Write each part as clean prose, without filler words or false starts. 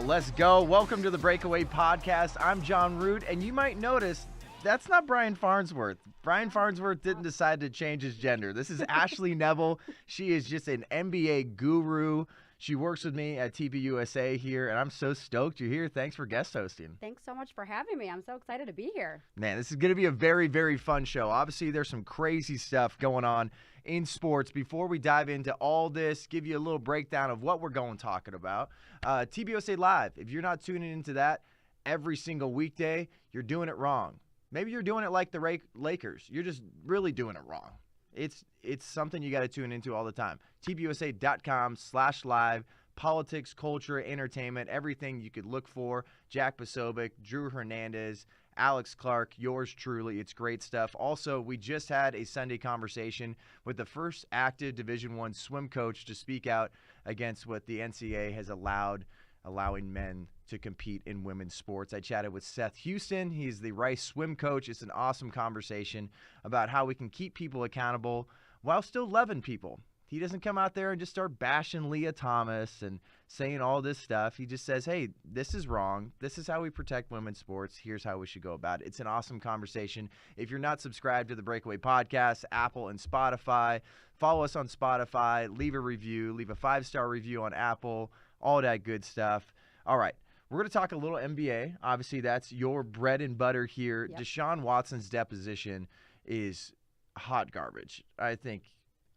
Let's go. Welcome to the Breakaway podcast. I'm Jon Root, and you might notice that's not Brian Farnsworth. Brian Farnsworth didn't decide to change his gender. This is Ashley Nevel. She is just an NBA guru. She works with me at TPUSA here, and I'm so stoked you're here. Thanks for guest hosting. Thanks so much for having me. I'm so excited to be here. Man, this is going to be a very, very fun show. Obviously, there's some crazy stuff going on in sports. Before we dive into all this, give you a little breakdown of what we're going talking about. TPUSA Live, if you're not tuning into that every single weekday, you're doing it wrong. Maybe you're doing it like the Lakers. You're just really doing it wrong. It's something you got to tune into all the time. TPUSA.com/live, politics, culture, entertainment, everything you could look for. Jack Posobiec, Drew Hernandez, Alex Clark, yours truly. It's great stuff. Also, we just had a Sunday conversation with the first active Division I swim coach to speak out against what the NCAA has allowing men to compete in women's sports. I chatted with Seth Houston. He's the Rice swim coach. It's an awesome conversation about how we can keep people accountable while still loving people. He doesn't come out there and just start bashing Leah Thomas and saying all this stuff. He just says, hey, this is wrong. This is how we protect women's sports. Here's how we should go about it. It's an awesome conversation. If you're not subscribed to the Breakaway podcast, Apple and Spotify, follow us on Spotify, leave a review, leave a 5-star review on Apple, all that good stuff. All right. We're going to talk a little NBA. Obviously, that's your bread and butter here. Yep. Deshaun Watson's deposition is hot garbage. I think,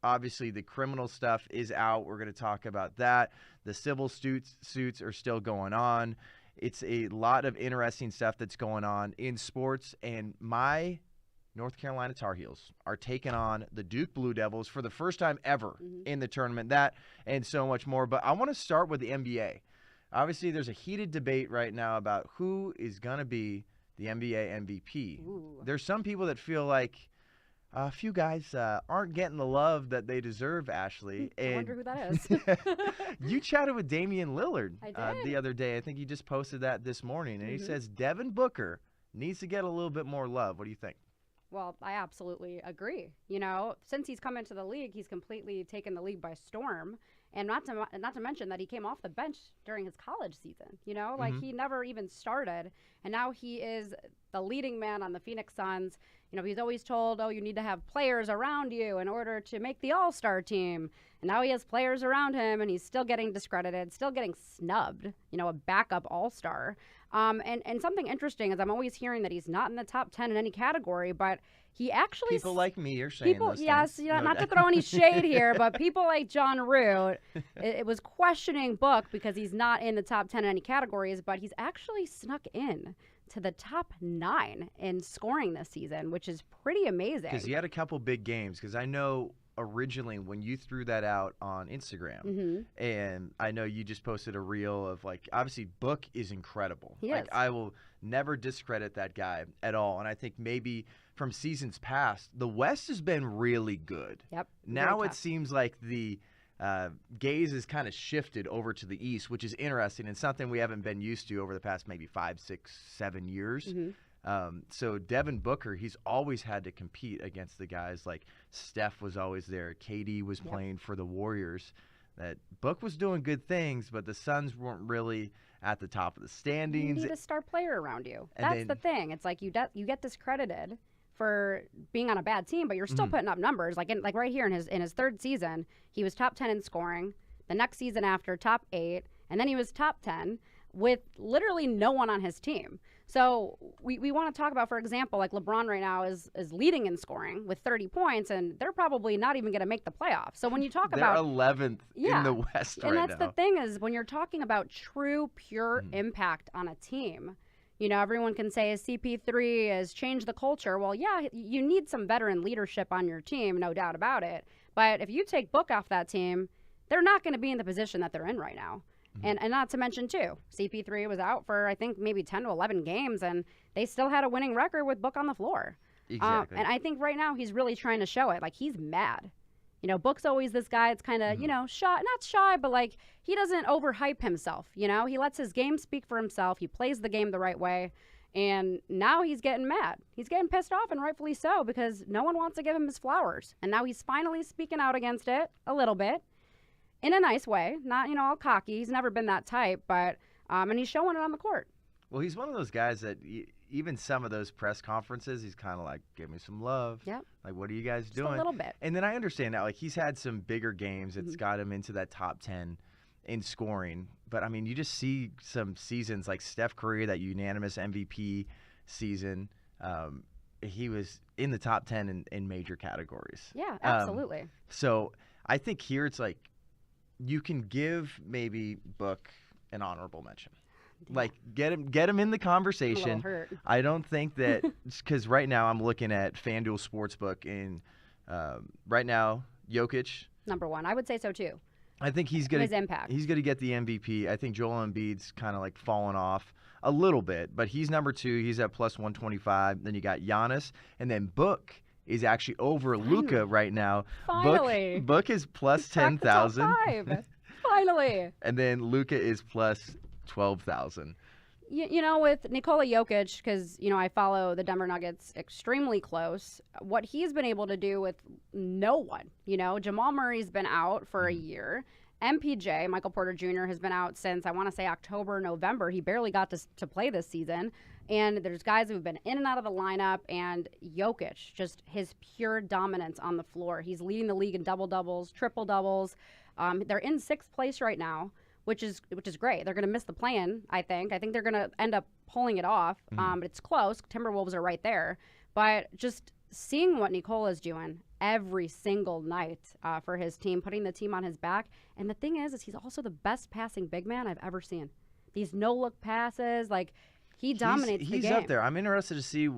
obviously, the criminal stuff is out. We're going to talk about that. The civil suits are still going on. It's a lot of interesting stuff that's going on in sports. And my North Carolina Tar Heels are taking on the Duke Blue Devils for the first time ever in the tournament. That and so much more. But I want to start with the NBA. Obviously, there's a heated debate right now about who is going to be the NBA MVP. Ooh. There's some people that feel like a few guys aren't getting the love that they deserve, Ashley. I wonder who that is. You chatted with Damian Lillard the other day. I think you just posted that this morning. And he says Devin Booker needs to get a little bit more love. What do you think? Well, I absolutely agree. You know, since he's come into the league, he's completely taken the league by storm. And not to mention that he came off the bench during his college season. You know, like he never even started. And now he is the leading man on the Phoenix Suns. You know, he's always told, oh, you need to have players around you in order to make the all-star team. And now he has players around him, and he's still getting discredited, still getting snubbed, you know, a backup all-star. And something interesting is I'm always hearing that he's not in the top 10 in any category, but he actually... People like me are saying people, those yes, things. Yeah, not to throw any shade here, but people like Jon Root, it was questioning Book because he's not in the top 10 in any categories, but he's actually snuck in to the top 9 in scoring this season, which is pretty amazing. Because he had a couple big games, because I know originally when you threw that out on Instagram, and I know you just posted a reel of, like, obviously Book is incredible. Yes. I will never discredit that guy at all. And I think maybe from seasons past, the West has been really good. Yep. Now it seems like the gaze is kind of shifted over to the East, which is interesting and something we haven't been used to over the past maybe 5, 6, 7 years. So Devin Booker, he's always had to compete against the guys like Steph was always there. KD was playing for the Warriors. That Book was doing good things, but the Suns weren't really at the top of the standings. You need a star player around you. That's the thing. It's like you get discredited for being on a bad team, but you're still putting up numbers. Like right here in his third season, he was top 10 in scoring. The next season after, top 8, and then he was top 10 with literally no one on his team. So we want to talk about, for example, like LeBron right now is leading in scoring with 30 points, and they're probably not even going to make the playoffs. So when you talk they're about 11th in the West right now. And that's the thing is when you're talking about true, pure impact on a team, you know, everyone can say CP3 has changed the culture. Well, yeah, you need some veteran leadership on your team, no doubt about it. But if you take Book off that team, they're not going to be in the position that they're in right now. And not to mention, too, CP3 was out for, I think, maybe 10 to 11 games, and they still had a winning record with Book on the floor. Exactly. And I think right now he's really trying to show it. Like, he's mad. You know, Book's always this guy that's kind of, you know, shy, not shy, but, like, he doesn't overhype himself, you know? He lets his game speak for himself. He plays the game the right way. And now he's getting mad. He's getting pissed off, and rightfully so, because no one wants to give him his flowers. And now he's finally speaking out against it a little bit. In a nice way, not, you know, all cocky. He's never been that type, but And he's showing it on the court. Well, he's one of those guys that even some of those press conferences, he's kind of like, give me some love. Yep. Like, what are you guys Just doing? a little bit. And then I understand that. Like, he's had some bigger games that's got him into that top 10 in scoring. But, I mean, you just see some seasons like Steph Curry, that unanimous MVP season. He was in the top 10 in major categories. Yeah, absolutely. So I think here it's like you can give maybe Book an honorable mention. Like, get him in the conversation. A little hurt. I don't think that because right now I'm looking at FanDuel Sportsbook, and right now Jokic, number one. I would say so too. I think he's gonna his impact. He's gonna get the MVP. I think Joel Embiid's kind of like fallen off a little bit, but he's number 2. He's at plus 125. Then you got Giannis, and then Book is actually over Luka right now. Finally, Book is plus 10,000. Finally. And then Luka is plus 12,000. You know, with Nikola Jokic, because, you know, I follow the Denver Nuggets extremely close, what he's been able to do with no one, you know, Jamal Murray's been out for a year. MPJ, Michael Porter Jr., has been out since, I want to say, October, November. He barely got to play this season. And there's guys who've been in and out of the lineup, and Jokic, just his pure dominance on the floor. He's leading the league in double-doubles, triple-doubles. They're in 6th place right now, which is great. They're going to miss the play-in, I think. I think they're going to end up pulling it off, but it's close. Timberwolves are right there. But just seeing what Nicola's doing every single night for his team, putting the team on his back. And the thing is he's also the best passing big man I've ever seen. These no-look passes, like, he dominates the game. He's up there. I'm interested to see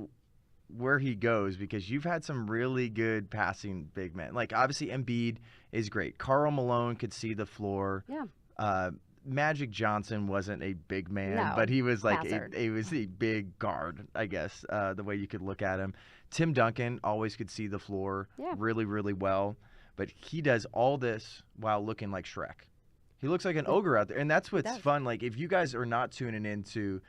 where he goes because you've had some really good passing big men. Like, obviously, Embiid is great. Karl Malone could see the floor. Yeah. Magic Johnson wasn't a big man, No, but he was like passer. was a big guard, I guess, the way you could look at him. Tim Duncan always could see the floor really, really well, but he does all this while looking like Shrek. He looks like an ogre out there, and that's what's fun. Like, if you guys are not tuning into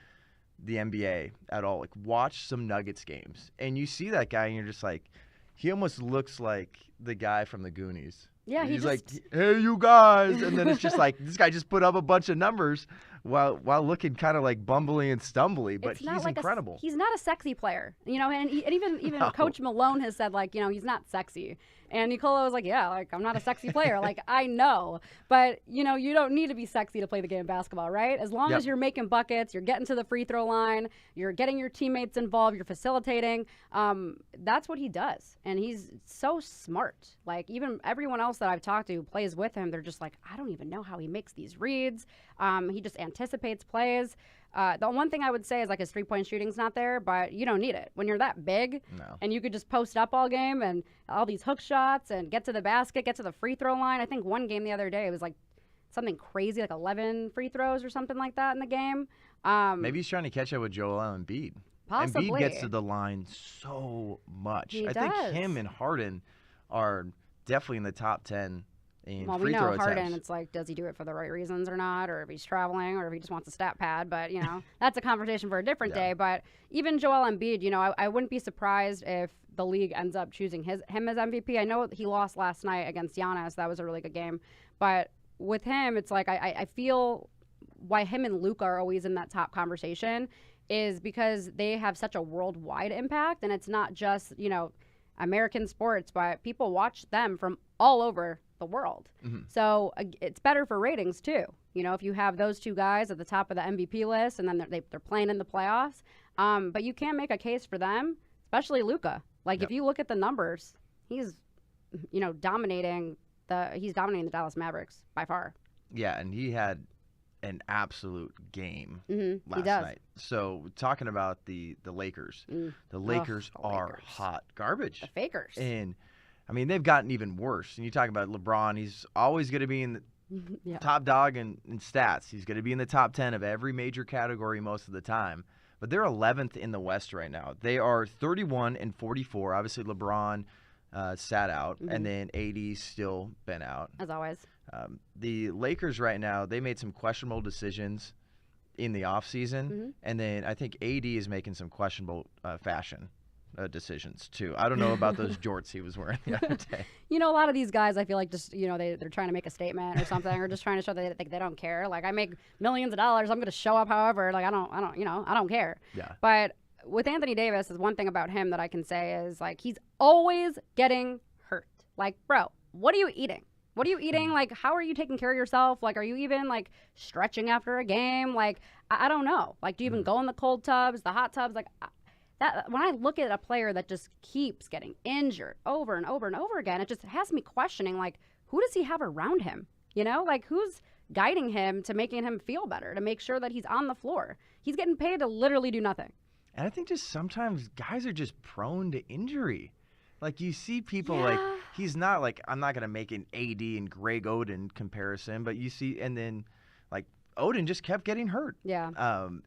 the NBA at all, like, watch some Nuggets games, and you see that guy, and you're just like, he almost looks like the guy from the Goonies. Yeah, he's like, hey, you guys. And then it's just like, this guy just put up a bunch of numbers while looking kind of like bumbly and stumbly, but he's like incredible. He's not a sexy player, you know, and even no. Coach Malone has said, like, you know, he's not sexy. And Nikola was like, yeah, like, I'm not a sexy player. Like, I know. But, you know, you don't need to be sexy to play the game of basketball, right? As long as you're making buckets, you're getting to the free throw line, you're getting your teammates involved, you're facilitating. That's what he does. And he's so smart. Like, even everyone else that I've talked to who plays with him, they're just like, I don't even know how he makes these reads. He just anticipates plays. The one thing I would say is, like, his three-point shooting's not there, but you don't need it. When you're that big and you could just post up all game and all these hook shots and get to the basket, get to the free throw line. I think one game the other day, it was like something crazy, like 11 free throws or something like that in the game. Maybe he's trying to catch up with Joel Embiid. Possibly. Embiid gets to the line so much. He I does. think him and Harden are definitely in the top 10 in well, free we throw know Harden, attempts. it's like, does he do it for the right reasons or not, or if he's traveling, or if he just wants a stat pad? But, you know, that's a conversation for a different day. But even Joel Embiid, you know, I wouldn't be surprised if the league ends up choosing him as MVP. I know he lost last night against Giannis. That was a really good game. But with him, it's like I feel why him and Luka are always in that top conversation is because they have such a worldwide impact, and it's not just, you know, American sports, but people watch them from all over the world. So it's better for ratings too. You know, if you have those two guys at the top of the MVP list and then they're playing in the playoffs, but you can't make a case for them, especially Luka. Like, if you look at the numbers, he's, you know, dominating the Dallas Mavericks by far. Yeah, and he had an absolute game last he does. night. So talking about the Lakers, the Lakers are hot garbage. The fakers. And I mean, they've gotten even worse. And you talk about LeBron, he's always going to be in the top dog in stats. He's going to be in the top 10 of every major category most of the time. But they're 11th in the West right now. They are 31-44. Obviously, LeBron sat out, and then AD's still been out. As always. The Lakers right now, they made some questionable decisions in the offseason, and then I think AD is making some questionable fashion decisions too. I don't know about those jorts he was wearing the other day. You know, a lot of these guys, I feel like just, you know, they're trying to make a statement or something, or just trying to show that they don't care. Like, I make millions of dollars. I'm going to show up however. Like, I don't care. Yeah. But with Anthony Davis, is one thing about him that I can say is, like, he's always getting hurt. Like, bro, what are you eating? What are you eating? Like, how are you taking care of yourself? Like, are you even, like, stretching after a game? Like, I don't know. Like, do you even go in the cold tubs, the hot tubs? Like, that when I look at a player that just keeps getting injured over and over and over again, it just has me questioning, like, who does he have around him? You know, like, who's guiding him to making him feel better, to make sure that he's on the floor? He's getting paid to literally do nothing. And I think just sometimes guys are just prone to injury. Like, you see people like, he's not like, I'm not going to make an AD and Greg Oden comparison, but you see, and then like Oden just kept getting hurt. Yeah.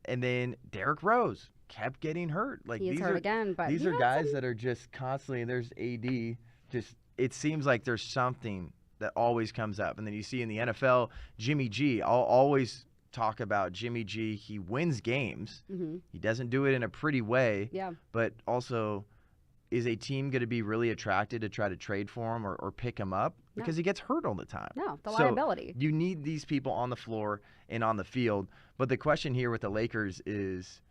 And then Derrick Rose kept getting hurt. Like, He's hurt again, but these are guys that are just constantly, and there's AD, just, it seems like there's something that always comes up. And then you see in the NFL, Jimmy G, I'll always talk about Jimmy G. He wins games. Mm-hmm. He doesn't do it in a pretty way. Yeah. But also, is a team going to be really attracted to try to trade for him or pick him up? Because he gets hurt all the time. No, the liability. You need these people on the floor and on the field. But the question here with the Lakers is,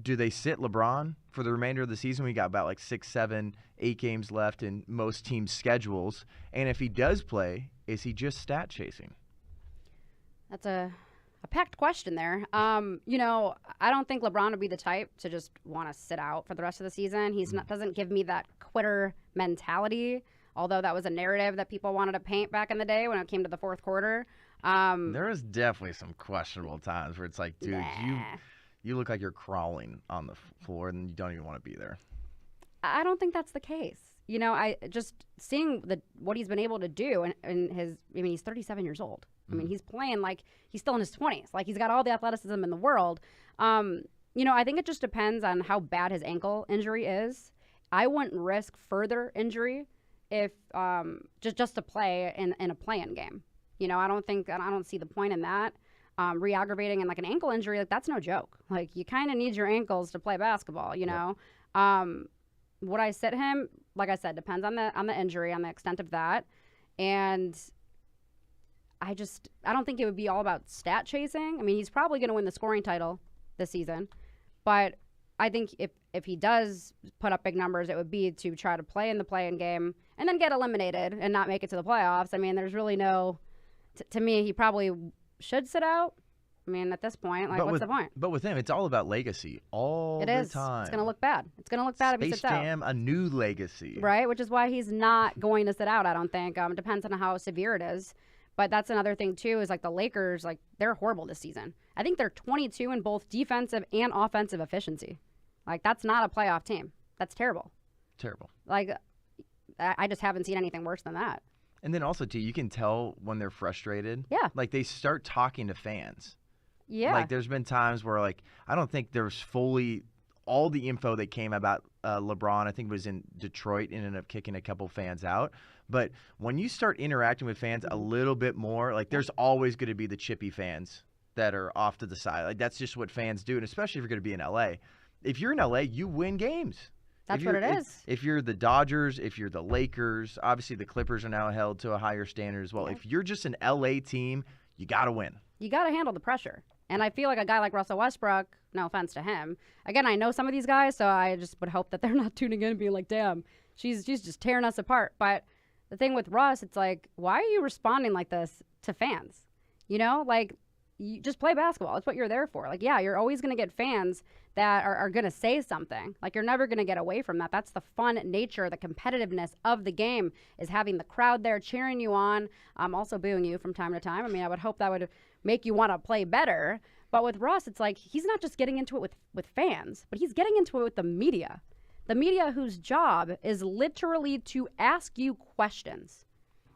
do they sit LeBron for the remainder of the season? We got about like 6, 7, 8 games left in most teams' schedules. And if he does play, is he just stat chasing? That's a packed question there. You know, I don't think LeBron would be the type to just want to sit out for the rest of the season. He's not, doesn't give me that quitter mentality, although that was a narrative that people wanted to paint back in the day when it came to the fourth quarter. There was definitely some questionable times where it's like, dude, you look like you're crawling on the floor and you don't even want to be there. I don't think that's the case. You know, I just seeing what he's been able to do and he's 37 years old. I mean, he's playing like he's still in his 20s. Like, he's got all the athleticism in the world. You know, I think it just depends on how bad his ankle injury is. I wouldn't risk further injury if just to play in a play-in game. You know, I don't see the point in that. Re-aggravating and like an ankle injury, like, that's no joke. Like, you kind of need your ankles to play basketball, you know. Would I sit him? Like I said, depends on the injury, on the extent of that. And I don't think it would be all about stat chasing. I mean, he's probably going to win the scoring title this season. But I think if he does put up big numbers, it would be to try to play in the play-in game and then get eliminated and not make it to the playoffs. I mean, there's really no – to me, he probably should sit out. I mean, at this point, like, what's the point? But with him, it's all about legacy all the time. It is. It's going to look bad. It's going to look bad if he sits out. Space Jam, a new legacy. Right, which is why he's not going to sit out, I don't think. It depends on how severe it is. But that's another thing, too, is, like, the Lakers, like, they're horrible this season. I think they're 22 in both defensive and offensive efficiency. Like, that's not a playoff team. That's terrible. Terrible. Like, I just haven't seen anything worse than that. And then also, too, you can tell when they're frustrated. Yeah. Like, they start talking to fans. Yeah. Like, there's been times where, like, I don't think there's fully all the info that came about LeBron. I think it was in Detroit, ended up kicking a couple fans out. But when you start interacting with fans a little bit more, like, there's always going to be the chippy fans that are off to the side. Like, that's just what fans do, and especially if you're going to be in L.A. If you're in L.A., you win games. That's what it is. If you're the Dodgers, if you're the Lakers, obviously the Clippers are now held to a higher standard as well. Yeah. If you're just an L.A. team, you got to win. You got to handle the pressure. And I feel like a guy like Russell Westbrook, no offense to him. Again, I know some of these guys, so I just would hope that they're not tuning in and being like, damn, she's just tearing us apart. But the thing with Russ, it's like, why are you responding like this to fans? You know, like, you just play basketball. That's what you're there for. Like, yeah, you're always going to get fans that are going to say something. Like, you're never going to get away from that. That's the fun nature, the competitiveness of the game, is having the crowd there cheering you on, also booing you from time to time. I mean, I would hope that would make you want to play better. But with Russ, it's like he's not just getting into it with fans, but he's getting into it with the media. The media whose job is literally to ask you questions.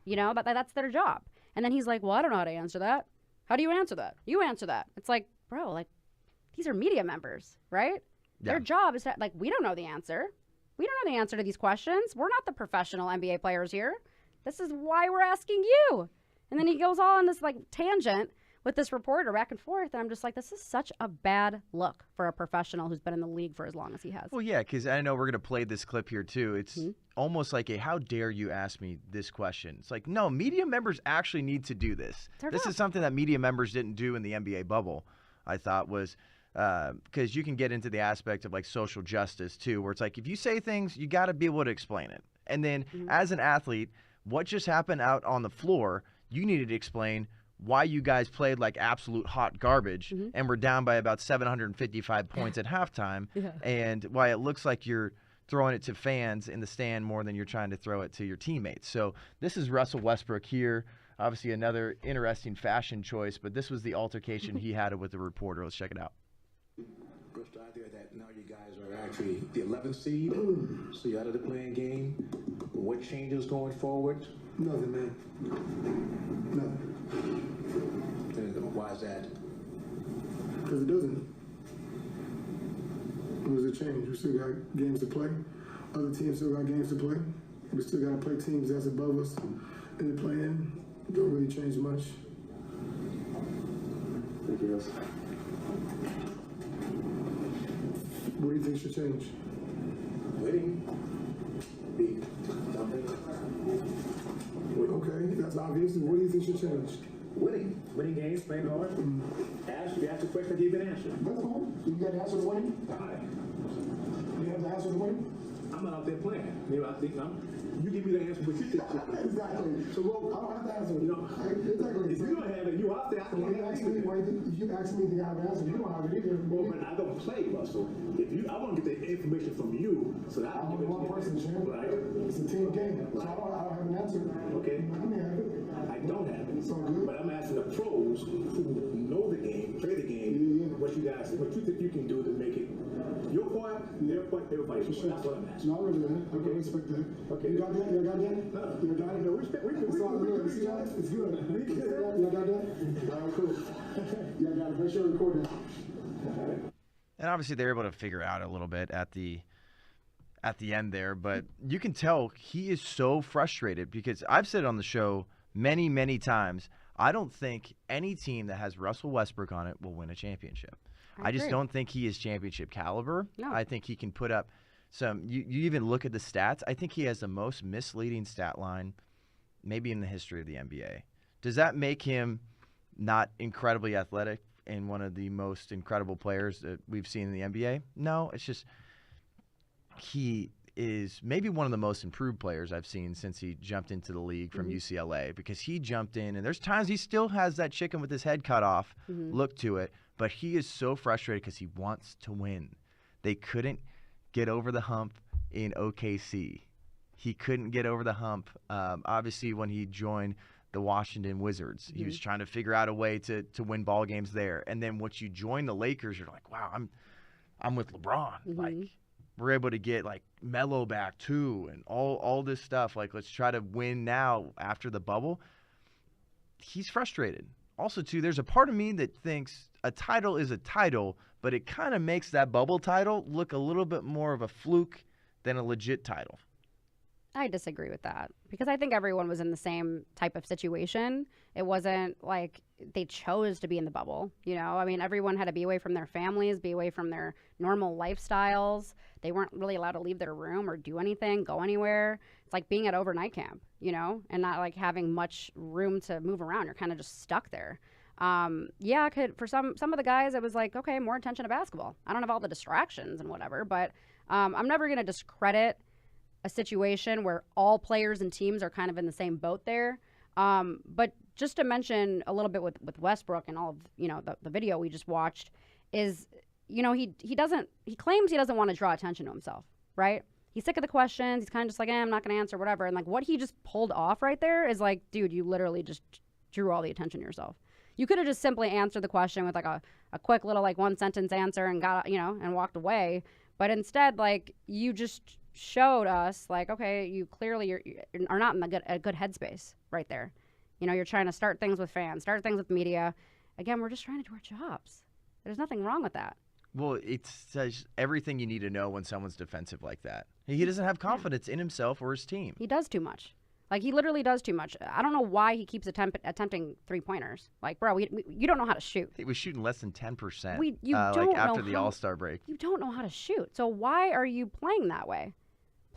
You know, that's their job. And then he's like, well, I don't know how to answer that. How do you answer that? You answer that. It's like, bro, like, these are media members, right? Yeah. Their job is to, like, we don't know the answer. We don't know the answer to these questions. We're not the professional NBA players here. This is why we're asking you. And then he goes all on this, like, tangent with this reporter back and forth. And I'm just like, this is such a bad look for a professional who's been in the league for as long as he has. Well, yeah, because I know we're going to play this clip here too. It's almost like a, how dare you ask me this question? It's like, no, media members actually need to do this. This is something that media members didn't do in the NBA bubble, I thought, was because you can get into the aspect of like social justice too, where it's like, if you say things, you got to be able to explain it. And then as an athlete, what just happened out on the floor, you needed to explain why you guys played like absolute hot garbage and were down by about 755 points at halftime, and why it looks like you're throwing it to fans in the stand more than you're trying to throw it to your teammates. So this is Russell Westbrook here. Obviously another interesting fashion choice, but this was the altercation he had with the reporter. Let's check it out. Pushed out there that now you guys are actually the 11th seed, so you're out of the playing game. What changes going forward? Nothing, man. Nothing. Why is that? Because it doesn't. What does it change? We still got games to play. Other teams still got games to play. We still got to play teams that's above us in the play-in. Don't really change much. Anything else? What do you think should change? Winning. Beat. Okay, that's obvious. What do you think should change? Winning. Winning games, playing hard. You ask a question, give an answer. That's all. You got to answer the winning? You have to answer the winning? I'm not out there playing. Maybe I think you give me the answer, but you think. Exactly. So I don't have to answer. You know, exactly. If you don't have it, you out there. If you ask me to have an answer, you don't have it either. Well, but I don't play, Russell. I want to get the information from you, so that I I'm can only one person, Jim. Right. It's a team game, so I don't have an answer. Okay. I may have it. I don't have it. It's all good. But I'm asking the pros who know the game, play the game, what you think you can do to make it your part, their part, everybody's part. That's what I'm asking. No, I really don't. I really respect that. Okay. You got that? You got that? No. You got that? No, respect. It's all good. See that? It's good. You got that? All right, cool. You got it. Make sure you record that. And obviously they're able to figure out a little bit at the end there, but you can tell he is so frustrated because I've said on the show many, many times, I don't think any team that has Russell Westbrook on it will win a championship. I just don't think he is championship caliber. No. I think he can put up some – you even look at the stats. I think he has the most misleading stat line maybe in the history of the NBA. Does that make him not incredibly athletic and one of the most incredible players that we've seen in the NBA? No, it's just he is maybe one of the most improved players I've seen since he jumped into the league from UCLA, because he jumped in, and there's times he still has that chicken with his head cut off look to it, but he is so frustrated because he wants to win. They couldn't get over the hump in OKC. He couldn't get over the hump, obviously, when he joined the Washington Wizards. He was trying to figure out a way to win ball games there. And then once you join the Lakers, you're like, wow, I'm with LeBron. Like, we're able to get like Melo back too, and all this stuff. Like, let's try to win now after the bubble. He's frustrated. Also, too, there's a part of me that thinks a title is a title, but it kind of makes that bubble title look a little bit more of a fluke than a legit title. I disagree with that because I think everyone was in the same type of situation. It wasn't like they chose to be in the bubble. You know, I mean, everyone had to be away from their families, be away from their normal lifestyles. They weren't really allowed to leave their room or do anything, go anywhere. It's like being at overnight camp, you know, and not like having much room to move around. You're kind of just stuck there. Yeah, for some of the guys, it was like, okay, more attention to basketball. I don't have all the distractions and whatever, but I'm never going to discredit a situation where all players and teams are kind of in the same boat there. But just to mention a little bit with Westbrook and all of, you know, the video we just watched is, you know, he claims he doesn't want to draw attention to himself, right? He's sick of the questions. He's kind of just like, I'm not going to answer, whatever. And like what he just pulled off right there is like, dude, you literally just drew all the attention to yourself. You could have just simply answered the question with like a quick little like one sentence answer and got, you know, and walked away. But instead, like, you just showed us like, okay, you clearly are not in a good headspace right there. You know, you're trying to start things with fans, start things with media. Again, we're just trying to do our jobs. There's nothing wrong with that. Well, it says everything you need to know when someone's defensive like that. He doesn't have confidence in himself or his team. He does too much. Like, he literally does too much. I don't know why he keeps attempting three-pointers. Like, bro, you don't know how to shoot. He was shooting less than 10%. You don't like after know the All-Star break. You don't know how to shoot. So why are you playing that way?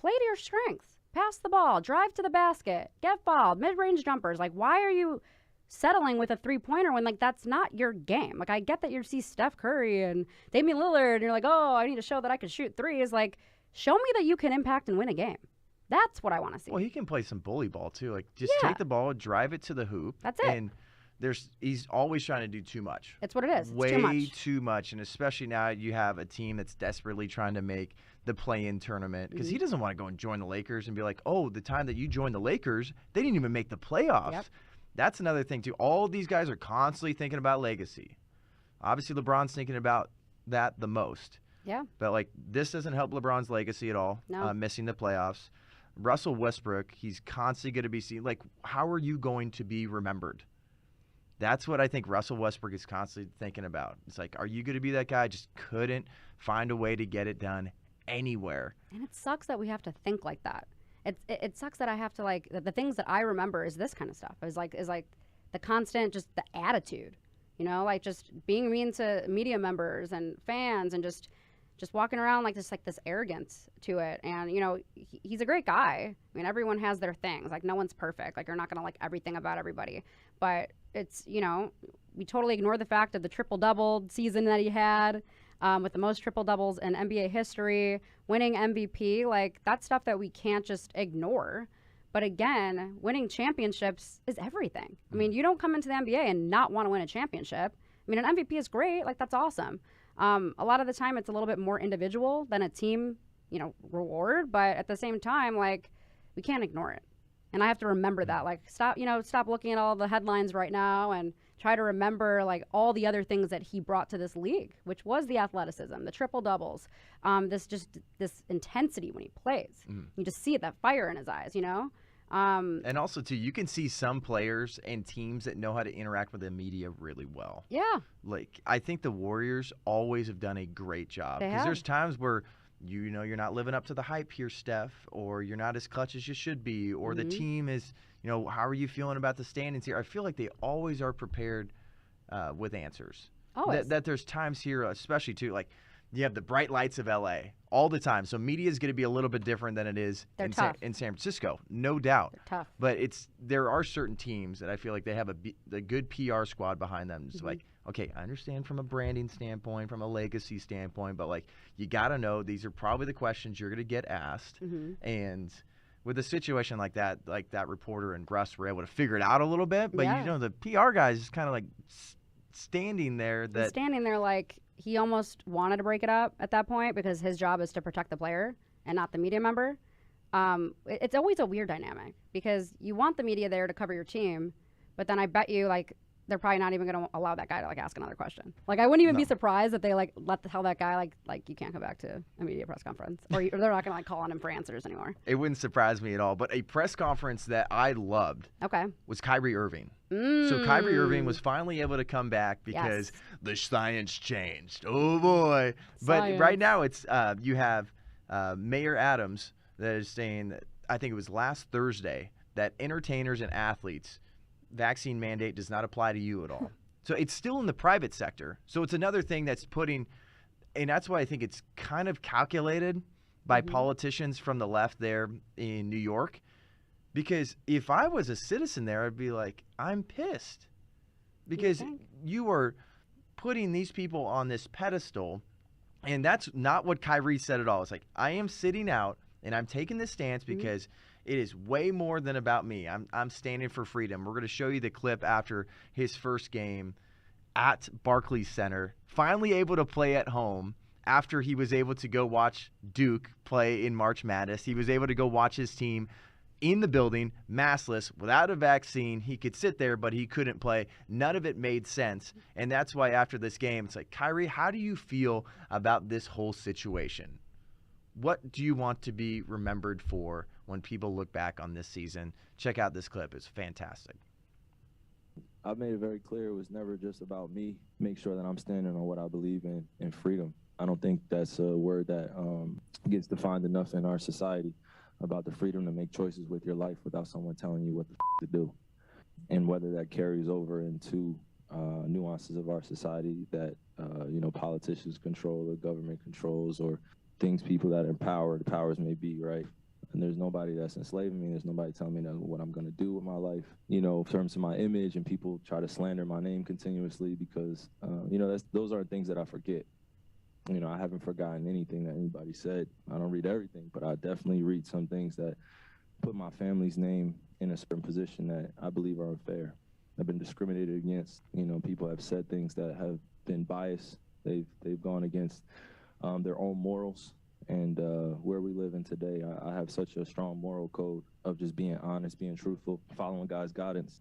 Play to your strengths. Pass the ball. Drive to the basket. Get fouled. Mid-range jumpers. Like, why are you settling with a three-pointer when, like, that's not your game? Like, I get that you see Steph Curry and Damian Lillard, and you're like, oh, I need to show that I can shoot threes. Like, show me that you can impact and win a game. That's what I want to see. Well, he can play some bully ball, too. Like, just take the ball, drive it to the hoop. That's it. And he's always trying to do too much. It's what it is. It's Way too much. And especially now you have a team that's desperately trying to make the play-in tournament because he doesn't want to go and join the Lakers and be like, oh, the time that you joined the Lakers, they didn't even make the playoffs. Yep. That's another thing, too. All these guys are constantly thinking about legacy. Obviously, LeBron's thinking about that the most. Yeah. But, like, this doesn't help LeBron's legacy at all, missing the playoffs. Russell Westbrook, he's constantly going to be seen. Like, how are you going to be remembered? That's what I think Russell Westbrook is constantly thinking about. It's like, are you going to be that guy? Just couldn't find a way to get it done anywhere. And it sucks that we have to think like that. It sucks that I have to, like, the things that I remember is this kind of stuff. Is like the constant, just the attitude, you know, like just being mean to media members and fans and just walking around like this arrogance to it. And, you know, he's a great guy. I mean, everyone has their things. Like, no one's perfect. Like, you're not going to like everything about everybody. But it's, you know, we totally ignore the fact of the triple-double season that he had with the most triple-doubles in NBA history, winning MVP. Like, that's stuff that we can't just ignore. But again, winning championships is everything. I mean, you don't come into the NBA and not want to win a championship. I mean, an MVP is great. Like, that's awesome. A lot of the time it's a little bit more individual than a team, you know, reward. But at the same time, like, we can't ignore it. And I have to remember that. Like, stop looking at all the headlines right now and try to remember, like, all the other things that he brought to this league, which was the athleticism, the triple-doubles, this intensity when he plays. You just see it, that fire in his eyes, you know? And also, too, you can see some players and teams that know how to interact with the media really well. Yeah. Like, I think the Warriors always have done a great job. Because there's times where, you know, you're not living up to the hype here, Steph, or you're not as clutch as you should be, or the team is, you know, how are you feeling about the standings here? I feel like they always are prepared with answers. Always. That there's times here, especially, too, like, you have the bright lights of L.A. all the time. So media is going to be a little bit different than it is in San Francisco, no doubt. They're tough. But there are certain teams that I feel like they have a good PR squad behind them. It's like, okay, I understand from a branding standpoint, from a legacy standpoint, but, like, you got to know these are probably the questions you're going to get asked. And with a situation like that reporter and Russ were able to figure it out a little bit. But, you know, the PR guys is kind of like standing there. He's standing there like he almost wanted to break it up at that point because his job is to protect the player and not the media member. It's always a weird dynamic because you want the media there to cover your team, but then I bet you, like, they're probably not even going to allow that guy to, like, ask another question. Like, I wouldn't even be surprised if they, like, tell that guy, like you can't come back to a media press conference. Or they're not going to, like, call on him for answers anymore. It wouldn't surprise me at all. But a press conference that I loved was Kyrie Irving. So Kyrie Irving was finally able to come back because the science changed. Oh, boy. But right now it's you have Mayor Adams that is saying that, I think it was last Thursday, that entertainers and athletes – vaccine mandate does not apply to you at all. So it's still in the private sector. So it's another thing that's putting, and that's why I think it's kind of calculated by politicians from the left there in New York. Because if I was a citizen there, I'd be like, I'm pissed. Because you are putting these people on this pedestal, and that's not what Kyrie said at all. It's like, I am sitting out, and I'm taking this stance because it is way more than about me. I'm standing for freedom. We're going to show you the clip after his first game at Barclays Center, finally able to play at home after he was able to go watch Duke play in March Madness. He was able to go watch his team in the building, maskless, without a vaccine. He could sit there, but he couldn't play. None of it made sense. And that's why after this game, it's like, Kyrie, how do you feel about this whole situation? What do you want to be remembered for when people look back on this season? Check out this clip. It's fantastic. I've made it very clear it was never just about me. Make sure that I'm standing on what I believe in and freedom. I don't think that's a word that gets defined enough in our society. about the freedom to make choices with your life without someone telling you what to do. And whether that carries over into nuances of our society that, politicians control or government controls, or things people that are empowered, powers may be, right? And there's nobody that's enslaving me. There's nobody telling me what I'm going to do with my life, in terms of my image, and people try to slander my name continuously because, those are things that I forget. I haven't forgotten anything that anybody said. I don't read everything, but I definitely read some things that put my family's name in a certain position that I believe are unfair. I've been discriminated against. People have said things that have been biased. They've gone against their own morals. And where we live in today, I have such a strong moral code of just being honest, being truthful, following God's guidance.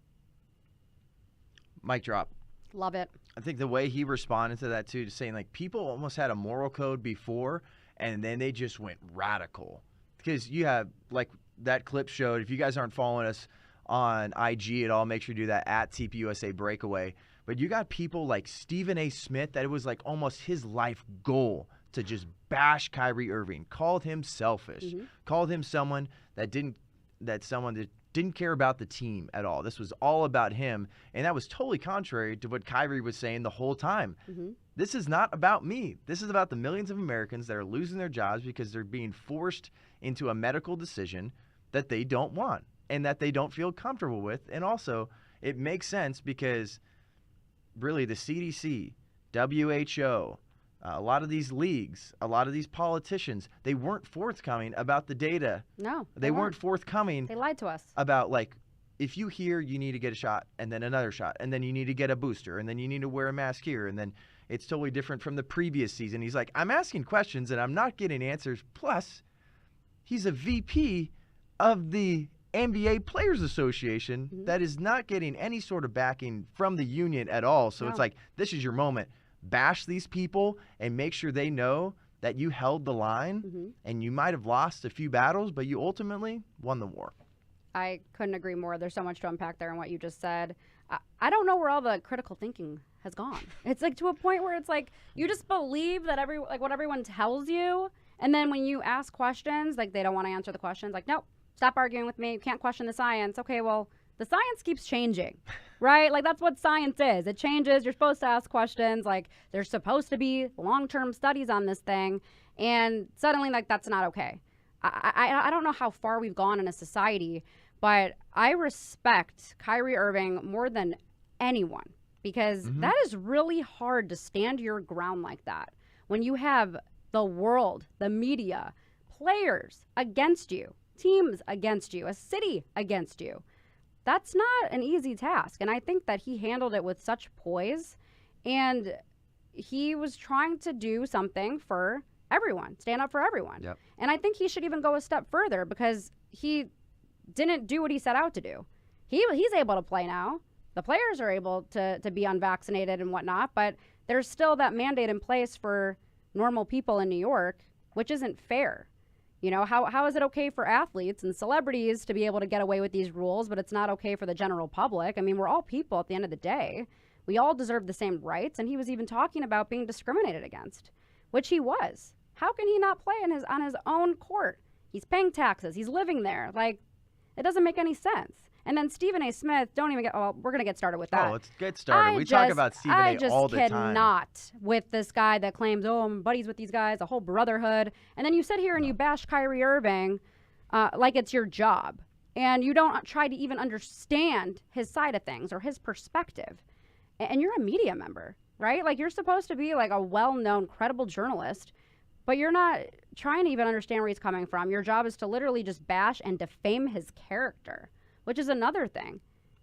Mic drop. Love it. I think the way he responded to that, too, just saying, like, people almost had a moral code before, and then they just went radical. Because you have, like, that clip showed, if you guys aren't following us on IG at all, make sure you do that at TPUSA Breakaway. But you got people like Stephen A. Smith that it was like almost his life goal to just bash Kyrie Irving, called him selfish, called him someone that didn't care about the team at all. This was all about him, and that was totally contrary to what Kyrie was saying the whole time. This is not about me. This is about the millions of Americans that are losing their jobs because they're being forced into a medical decision that they don't want and that they don't feel comfortable with. And also, it makes sense because really the CDC, WHO, a lot of these leagues, a lot of these politicians, they weren't forthcoming about the data. No. They weren't forthcoming. They lied to us. About, like, if you hear you need to get a shot and then another shot and then you need to get a booster and then you need to wear a mask here and then it's totally different from the previous season. He's like, I'm asking questions and I'm not getting answers. Plus, he's a VP of the NBA Players Association that is not getting any sort of backing from the union at all. So it's like, this is your moment. Bash these people and make sure they know that you held the line and you might have lost a few battles, but you ultimately won the war. I couldn't agree more. There's so much to unpack there in what you just said. I don't know where all the critical thinking has gone. It's like to a point where it's like you just believe that what everyone tells you, and then when you ask questions, like they don't want to answer the questions. Like, nope, stop arguing with me. You can't question the science. Okay, well, the science keeps changing, right? Like that's what science is. It changes. You're supposed to ask questions. Like there's supposed to be long-term studies on this thing, and suddenly like that's not okay. I don't know how far we've gone in a society, but I respect Kyrie Irving more than anyone because that is really hard to stand your ground like that when you have the world, the media, players against you, teams against you, a city against you. That's not an easy task. And I think that he handled it with such poise, and he was trying to do something for everyone, stand up for everyone. Yep. And I think he should even go a step further because he didn't do what he set out to do. He's able to play now. The players are able to be unvaccinated and whatnot, but there's still that mandate in place for normal people in New York, which isn't fair. You know, how is it okay for athletes and celebrities to be able to get away with these rules, but it's not okay for the general public? I mean, we're all people at the end of the day. We all deserve the same rights, and he was even talking about being discriminated against, which he was. How can he not play on his own court? He's paying taxes. He's living there. Like, it doesn't make any sense. And then Stephen A. Smith, don't even get, we're going to get started with that. Oh, let's get started. We talk about Stephen A. all the time. I just cannot with this guy that claims, oh, I'm buddies with these guys, a whole brotherhood. And then you sit here and you bash Kyrie Irving like it's your job. And you don't try to even understand his side of things or his perspective. And you're a media member, right? Like, you're supposed to be like a well-known, credible journalist, but you're not trying to even understand where he's coming from. Your job is to literally just bash and defame his character, which is another thing.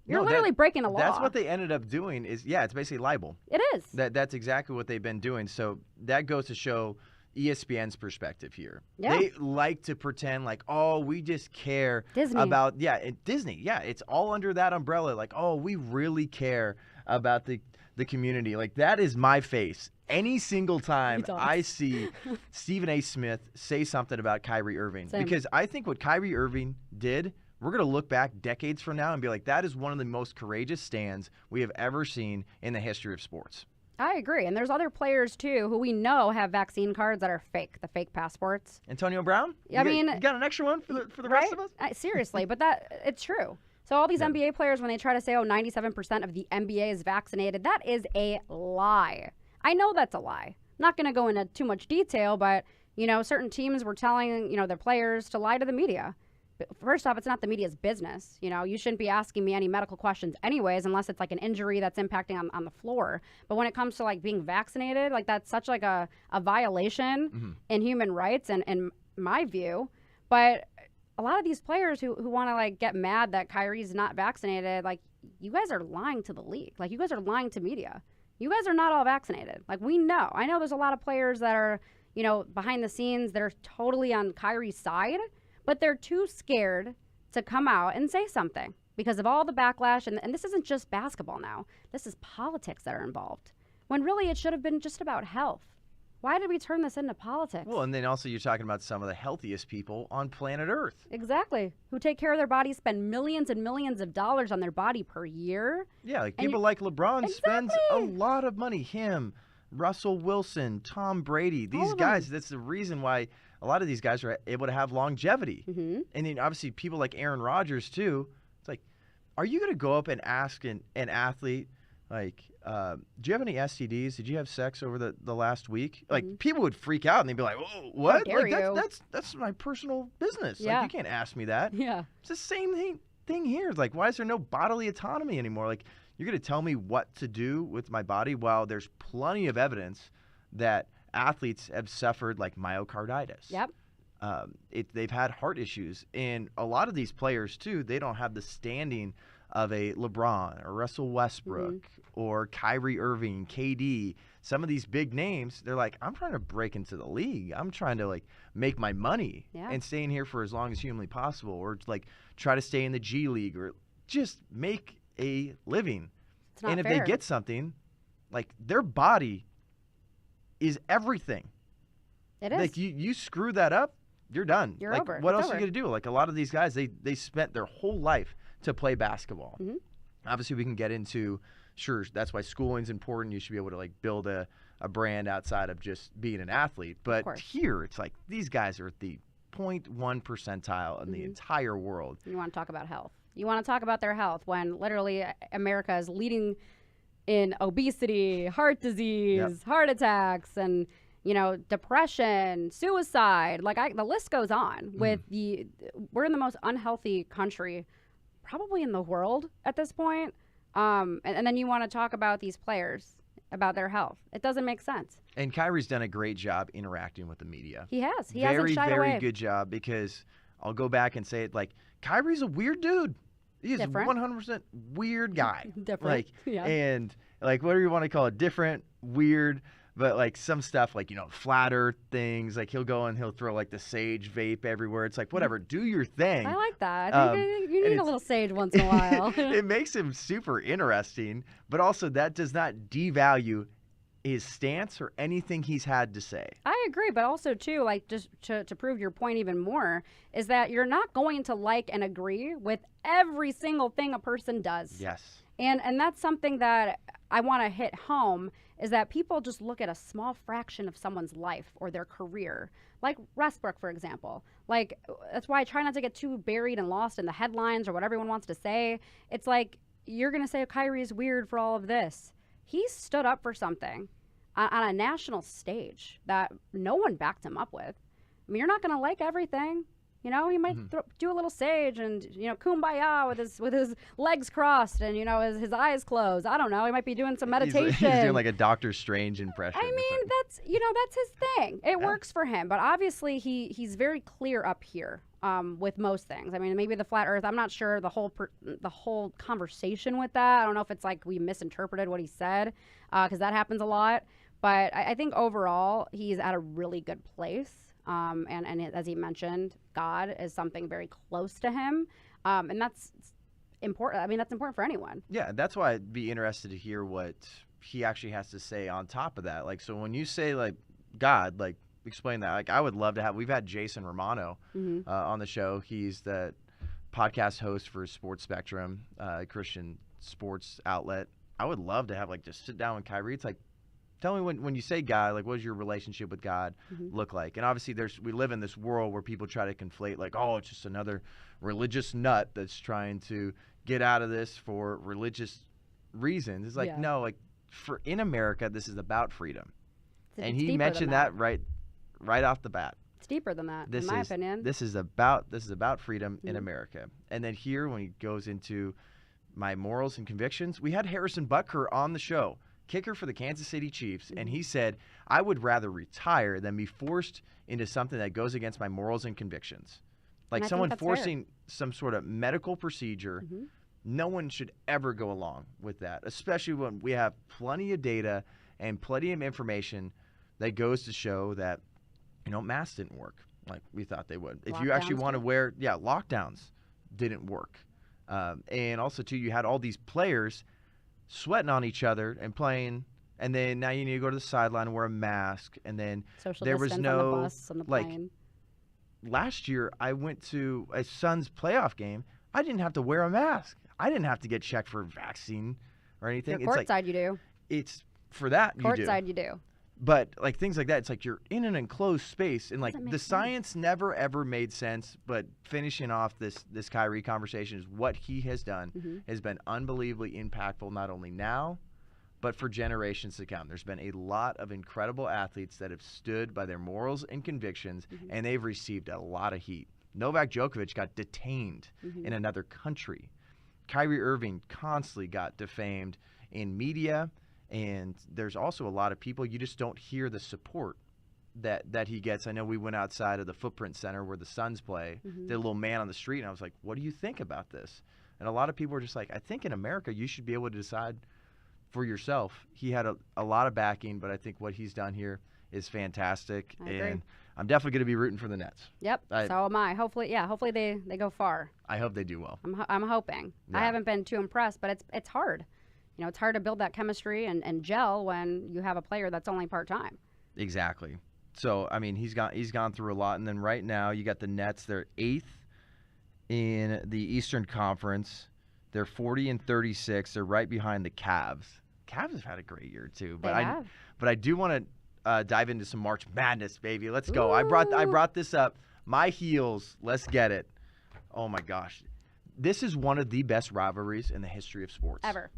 You're literally breaking the law. That's what they ended up doing is, it's basically libel. It is. That's exactly what they've been doing. So that goes to show ESPN's perspective here. Yeah. They like to pretend like, oh, we just care Disney. about, Disney. Yeah, it's all under that umbrella. Like, oh, we really care about the community. Like, that is my face. Any single time I see Stephen A. Smith say something about Kyrie Irving. Same. Because I think what Kyrie Irving did, we're going to look back decades from now and be like, that is one of the most courageous stands we have ever seen in the history of sports. I agree. And there's other players, too, who we know have vaccine cards that are fake, the fake passports. Antonio Brown? I mean, you got an extra one for the right? rest of us? Seriously, but it's true. So all these NBA players, when they try to say, 97% of the NBA is vaccinated, that is a lie. I know that's a lie. Not going to go into too much detail, but, certain teams were telling, their players to lie to the media. First off, it's not the media's business. You shouldn't be asking me any medical questions anyways, unless it's like an injury that's impacting on the floor. But when it comes to like being vaccinated, like that's such like a violation in human rights and in my view. But a lot of these players who want to like get mad that Kyrie's not vaccinated, like you guys are lying to the league. Like you guys are lying to media. You guys are not all vaccinated. Like we know. I know there's a lot of players that are, behind the scenes that are totally on Kyrie's side. But they're too scared to come out and say something because of all the backlash. And this isn't just basketball now. This is politics that are involved. When really it should have been just about health. Why did we turn this into politics? Well, and then also you're talking about some of the healthiest people on planet Earth. Exactly. Who take care of their bodies, spend millions and millions of dollars on their body per year. Yeah, like people like LeBron spends a lot of money. Him, Russell Wilson, Tom Brady. These guys, that's the reason why a lot of these guys are able to have longevity. And then obviously people like Aaron Rodgers too. It's like, are you going to go up and ask an athlete, like, do you have any STDs? Did you have sex over the last week? Like people would freak out and they'd be like, "Whoa, what? How dare Like you?" that's my personal business. Yeah. Like you can't ask me that." Yeah. It's the same thing here. It's like, why is there no bodily autonomy anymore? Like you're going to tell me what to do with my body while there's plenty of evidence that athletes have suffered like myocarditis. Yep. They've had heart issues. And a lot of these players, too, they don't have the standing of a LeBron or Russell Westbrook or Kyrie Irving, KD. Some of these big names, they're like, I'm trying to break into the league. I'm trying to, like, make my money and stay in here for as long as humanly possible, or, like, try to stay in the G League or just make a living. It's not and if fair. they get something, like, their body is everything. It is. Like you screw that up, you're done. You're like, over. What It's else are you going to do? Like a lot of these guys, they spent their whole life to play basketball. Obviously, we can get into, sure, that's why schooling's important. You should be able to like build a brand outside of just being an athlete. But here, it's like these guys are at the 0.1 percentile in the entire world. You want to talk about health. You want to talk about their health when literally America is leading in obesity, heart disease, heart attacks, and depression, suicide. Like the list goes on. We're in the most unhealthy country probably in the world at this point. And then you want to talk about these players, about their health. It doesn't make sense. And Kyrie's done a great job interacting with the media. He has. He hasn't shied away. Very good job, because I'll go back and say it, like, Kyrie's a weird dude. He is a 100% weird guy. Different. Like, and like, whatever you want to call it, different, weird. But like some stuff, like, flat earth things, like he'll go and he'll throw like the sage vape everywhere. It's like, whatever, do your thing. I like that. I think you need a little sage once in a while. It makes him super interesting, but also that does not devalue his stance or anything he's had to say. I agree, but also too, like, just to prove your point even more, is that you're not going to like and agree with every single thing a person does. Yes. And that's something that I want to hit home, is that people just look at a small fraction of someone's life or their career. Like Westbrook, for example. Like, that's why I try not to get too buried and lost in the headlines or what everyone wants to say. It's like, you're going to say Kyrie is weird for all of this. He stood up for something on a national stage that no one backed him up with. I mean, you're not going to like everything. He might do a little sage and, kumbaya with his legs crossed and, his eyes closed. I don't know. He might be doing some meditation. He's doing like a Doctor Strange impression. I mean, that's his thing. It works for him. But obviously he's very clear up here with most things. I mean, maybe the flat earth, I'm not sure the whole conversation with that. I don't know if it's like we misinterpreted what he said, because that happens a lot. But I think overall he's at a really good place. And as he mentioned, God is something very close to him. And that's important. I mean, that's important for anyone. Yeah, that's why I'd be interested to hear what he actually has to say on top of that. Like, so when you say, like, God, like, explain that. Like, I would love to have, we've had Jason Romano on the show. He's the podcast host for Sports Spectrum, Christian sports outlet. I would love to have, like, just sit down with Kyrie. It's like, Tell me when you say God, like, what does your relationship with God look like? And obviously, we live in this world where people try to conflate, like, oh, it's just another religious nut that's trying to get out of this for religious reasons. It's like, no, like, in America, this is about freedom. And he mentioned that right off the bat. It's deeper than that, in my opinion. This is about freedom in America. And then here, when he goes into my morals and convictions, we had Harrison Butker on the show, kicker for the Kansas City Chiefs, and he said, I would rather retire than be forced into something that goes against my morals and convictions. Like someone forcing some sort of medical procedure, no one should ever go along with that, especially when we have plenty of data and plenty of information that goes to show that, masks didn't work like we thought they would. If you actually want to wear, lockdowns didn't work. And also, too, you had all these players sweating on each other and playing, and then now you need to go to the sideline and wear a mask, and then there was no on the bus, on the plane. Last year I went to a Suns playoff game. I didn't have to wear a mask. I didn't have to get checked for vaccine or anything. Courtside, you do. It's for that courtside, you do. But like things like that, it's like you're in an enclosed space, and like the science never ever made sense. But finishing off this Kyrie conversation is what he has done has been unbelievably impactful, not only now, but for generations to come. There's been a lot of incredible athletes that have stood by their morals and convictions, and they've received a lot of heat. Novak Djokovic got detained in another country. Kyrie Irving constantly got defamed in media. And there's also a lot of people, you just don't hear the support that he gets. I know we went outside of the Footprint Center where the Suns play, the little man on the street, and I was like, what do you think about this? And a lot of people were just like, I think in America you should be able to decide for yourself. He had a lot of backing, but I think what he's done here is fantastic. I agree. And I'm definitely going to be rooting for the Nets. Yep, so am I. Hopefully they go far. I hope they do well. I'm hoping. Yeah. I haven't been too impressed, but it's hard. It's hard to build that chemistry and gel when you have a player that's only part-time. Exactly. So, I mean, he's gone through a lot. And then right now you got the Nets. They're 8th in the Eastern Conference. They're 40-36. They're right behind the Cavs. Cavs have had a great year, too. But I do want to dive into some March Madness, baby. Let's go. I brought this up. My heels. Let's get it. Oh, my gosh. This is one of the best rivalries in the history of sports. Ever.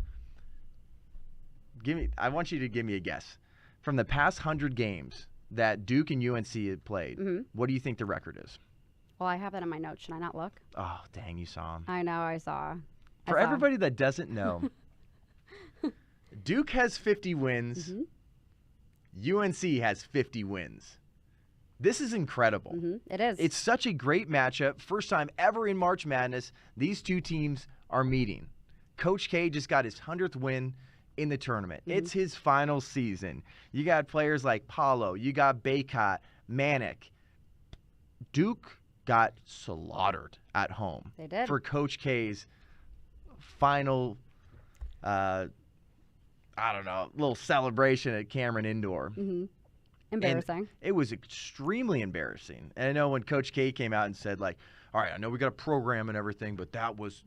I want you to give me a guess. From the past 100 games that Duke and UNC had played, what do you think the record is? Well, I have that in my notes. Should I not look? Oh, dang, you saw him. I know, I saw. For everybody that doesn't know, Duke has 50 wins. UNC has 50 wins. This is incredible. It is. It's such a great matchup. First time ever in March Madness, these two teams are meeting. Coach K just got his 100th win in the tournament. It's his final season. You got players like Paulo. You got Baycott, Manic. Duke got slaughtered at home. They did. For Coach K's final, little celebration at Cameron Indoor. Embarrassing. And it was extremely embarrassing. And I know when Coach K came out and said, like, all right, I know we got a program and everything, but that was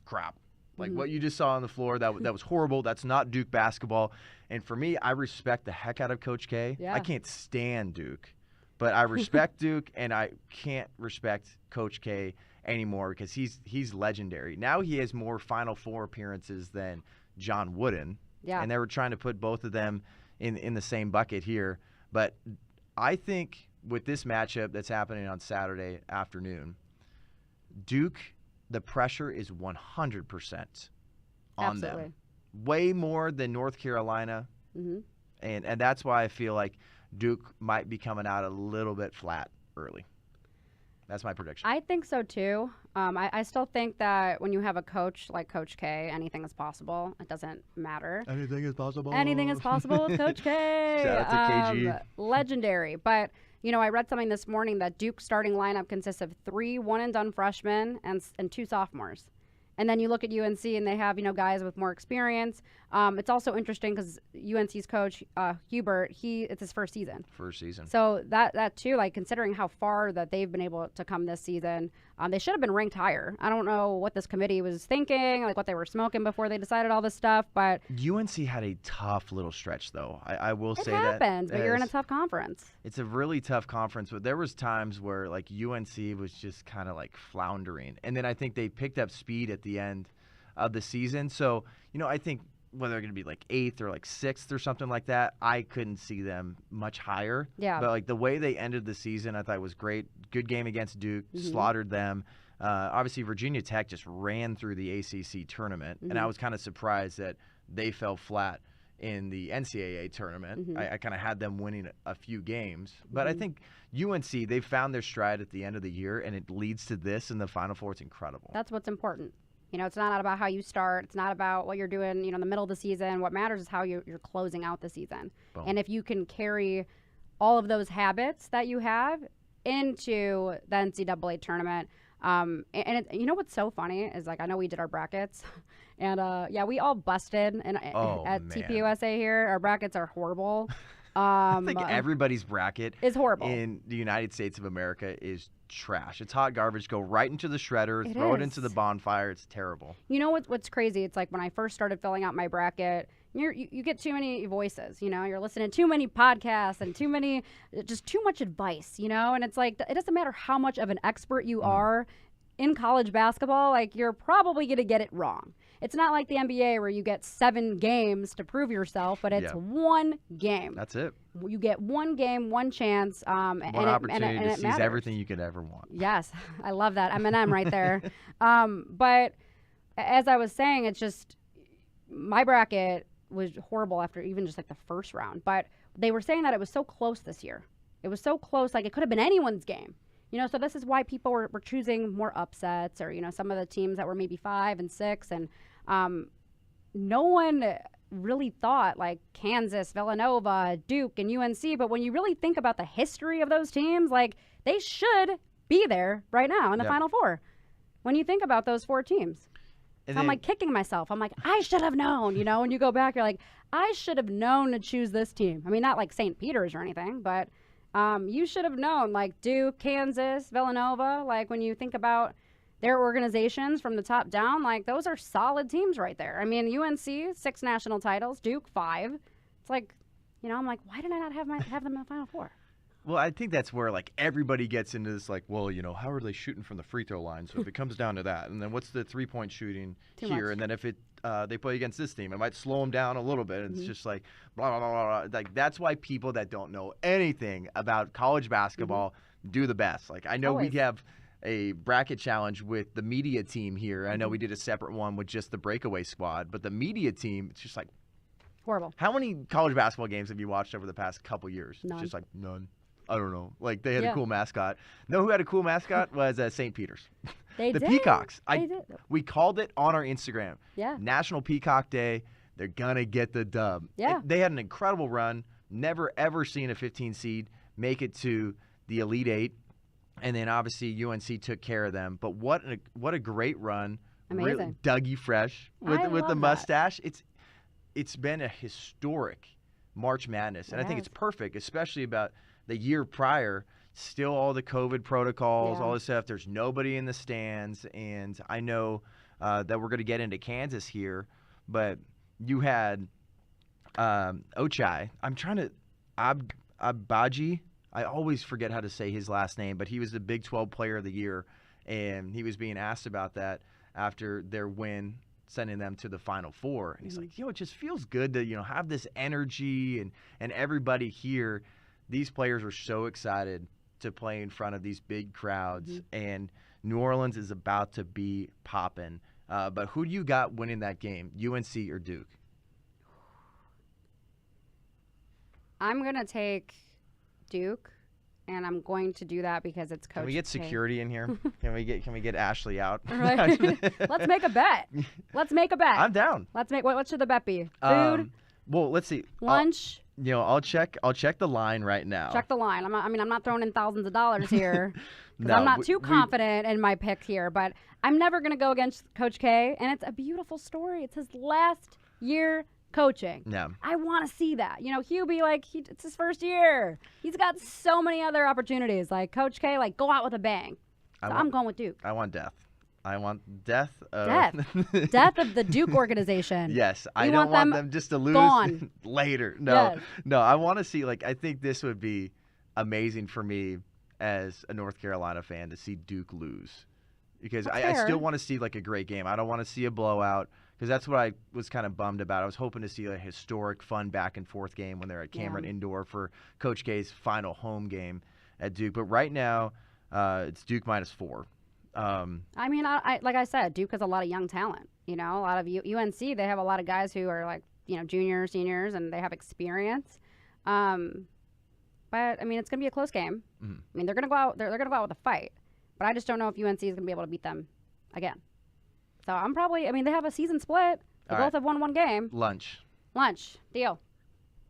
crap. Like what you just saw on the floor, that was horrible. That's not Duke basketball. And for me, I respect the heck out of Coach K. Yeah. I can't stand Duke, but I respect Duke, and I can't respect Coach K anymore because he's legendary. Now he has more Final Four appearances than John Wooden. Yeah. And they were trying to put both of them in the same bucket here. But I think with this matchup that's happening on Saturday afternoon, Duke, the pressure is 100% on them. Way more than North Carolina. And that's why I feel like Duke might be coming out a little bit flat early. That's my prediction. I think so, too. I still think that when you have a coach like Coach K, anything is possible. It doesn't matter. Anything is possible. Anything is possible with Coach K. Shout out to KG. Legendary. But, I read something this morning that Duke's starting lineup consists of 3 one-and-done freshmen and 2 sophomores. And then you look at UNC and they have, guys with more experience. It's also interesting because UNC's coach, Hubert, it's his first season. So that too, like considering how far that they've been able to come this season, they should have been ranked higher. I don't know what this committee was thinking, like what they were smoking before they decided all this stuff, but UNC had a tough little stretch, though. I will say that. It happens, but you're in a tough conference. It's a really tough conference, but there was times where like UNC was just kind of like floundering, and then I think they picked up speed at the end of the season. So I think whether they're going to be like 8th or like 6th or something like that, I couldn't see them much higher. Yeah. But like the way they ended the season, I thought was great. Good game against Duke, slaughtered them. Obviously, Virginia Tech just ran through the ACC tournament, and I was kind of surprised that they fell flat in the NCAA tournament. I kind of had them winning a few games. But I think UNC, they've found their stride at the end of the year, and it leads to this in the Final Four. It's incredible. That's what's important. It's not about how you start. It's not about what you're doing, in the middle of the season. What matters is how you're closing out the season. Boom. And if you can carry all of those habits that you have into the NCAA tournament, what's so funny is, like, I know we did our brackets, and we all busted at TPUSA here. Our brackets are horrible. I think everybody's bracket is horrible in the United States of America is trash. It's hot garbage. Go right into the shredder, throw it into the bonfire. It's terrible. You know what's crazy? It's like when I first started filling out my bracket, you get too many voices. You're listening to too many podcasts and just too much advice. And it's like it doesn't matter how much of an expert you are in college basketball. Like you're probably gonna get it wrong. It's not like the NBA where you get 7 games to prove yourself, but it's one game. That's it. You get one game, one chance, one opportunity to seize everything you could ever want. Yes, I love that Eminem right there. But as I was saying, it's just my bracket was horrible after even just like the first round. But they were saying that it was so close this year. It was so close, like it could have been anyone's game. So this is why people were choosing more upsets or, some of the teams that were maybe 5 and 6. And no one really thought like Kansas, Villanova, Duke, and UNC. But when you really think about the history of those teams, like they should be there right now in the Final Four. When you think about those 4 teams. So I'm like kicking myself. I'm like, I should have known, when you go back, you're like, I should have known to choose this team. I mean, not like St. Peter's or anything, but you should have known, like Duke, Kansas, Villanova. Like when you think about their organizations from the top down, like those are solid teams right there. I mean, UNC 6 national titles, Duke 5. It's like, I'm like, why did I not have them in the Final Four? Well, I think that's where like everybody gets into this, like, well, how are they shooting from the free throw line? So if it comes down to that, and then what's the 3-point shooting Too here, much. and then if they play against this team, it might slow them down a little bit. It's just like blah blah blah blah. Like that's why people that don't know anything about college basketball do the best. Like I know we have a bracket challenge with the media team here. I know we did a separate one with just the Breakaway squad, but the media team, it's just like horrible. How many college basketball games have you watched over the past couple years? None. It's just like none. I don't know. Like they had a cool mascot. Know who had a cool mascot was St. Peter's. They the did. Peacocks. They did. We called it on our Instagram. Yeah. National Peacock Day. They're gonna get the dub. Yeah. And they had an incredible run. Never ever seen a 15 seed make it to the Elite 8. And then obviously UNC took care of them. But what a great run. Amazing. Really, Dougie Fresh with the mustache. It's been a historic March Madness. And I think it's perfect, especially about the year prior. Still all the COVID protocols, all this stuff. There's nobody in the stands. And I know that we're going to get into Kansas here. But you had Ochai. I'm trying to Abaji. I always forget how to say his last name, but he was the Big 12 Player of the Year, and he was being asked about that after their win, sending them to the Final Four. And he's like, it just feels good to, have this energy and everybody here. These players are so excited to play in front of these big crowds, and New Orleans is about to be popping. But who do you got winning that game, UNC or Duke? I'm going to take Duke, and I'm going to do that because it's Coach Can we get security in here? Can we get Ashley out? Right. Let's make a bet. I'm down. Let's make what should the bet be? Food? Well, let's see. Lunch? I'll check the line right now. Check the line. I'm not throwing in thousands of dollars here because I'm not too confident in my pick here, but I'm never going to go against Coach K, and it's a beautiful story. It's his last year coaching. Yeah. I want to see that. You know, Hubie, like, it's his first year. He's got so many other opportunities. Like, Coach K, like, go out with a bang. So I'm going with Duke. I want death. I want death. Death of the Duke organization. Yes. I don't want them just to lose later. No. Yes. No, I want to see, like, I think this would be amazing for me as a North Carolina fan to see Duke lose. Because I still want to see, like, a great game. I don't want to see a blowout. Because that's what I was kind of bummed about. I was hoping to see a historic, fun back-and-forth game when they're at Cameron Indoor for Coach K's final home game at Duke. But right now, it's Duke -4. I mean, like I said, Duke has a lot of young talent. You know, a lot of UNC, they have a lot of guys who are, like, you know, juniors, seniors, and they have experience. But, I mean, it's going to be a close game. Mm-hmm. I mean, they're going to go out. They're going to go out with a fight. But I just don't know if UNC is going to be able to beat them again. So I'm probably, I mean, they have a season split. They both have won one game. Lunch. Deal.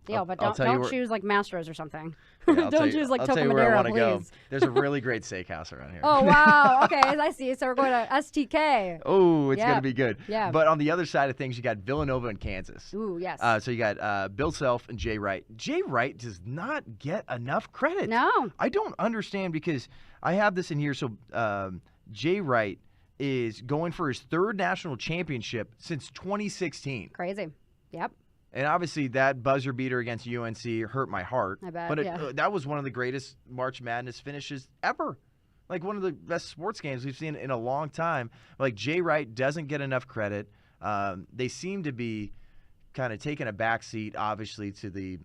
But don't choose like Mastro's or something. Yeah, don't choose like Toca Madera, please. Go. There's a really great steakhouse around here. Oh, wow. Okay, I see. So we're going to STK. Oh, it's going to be good. Yeah. But on the other side of things, you got Villanova and Kansas. Ooh, yes. So you got Bill Self and Jay Wright. Jay Wright does not get enough credit. No. I don't understand because I have this in here. So Jay Wright is going for his third national championship since 2016. Crazy. Yep. And obviously that buzzer beater against UNC hurt my heart. I bet, but that was one of the greatest March Madness finishes ever. Like one of the best sports games we've seen in a long time. Like Jay Wright doesn't get enough credit. They seem to be kind of taking a backseat, obviously, to the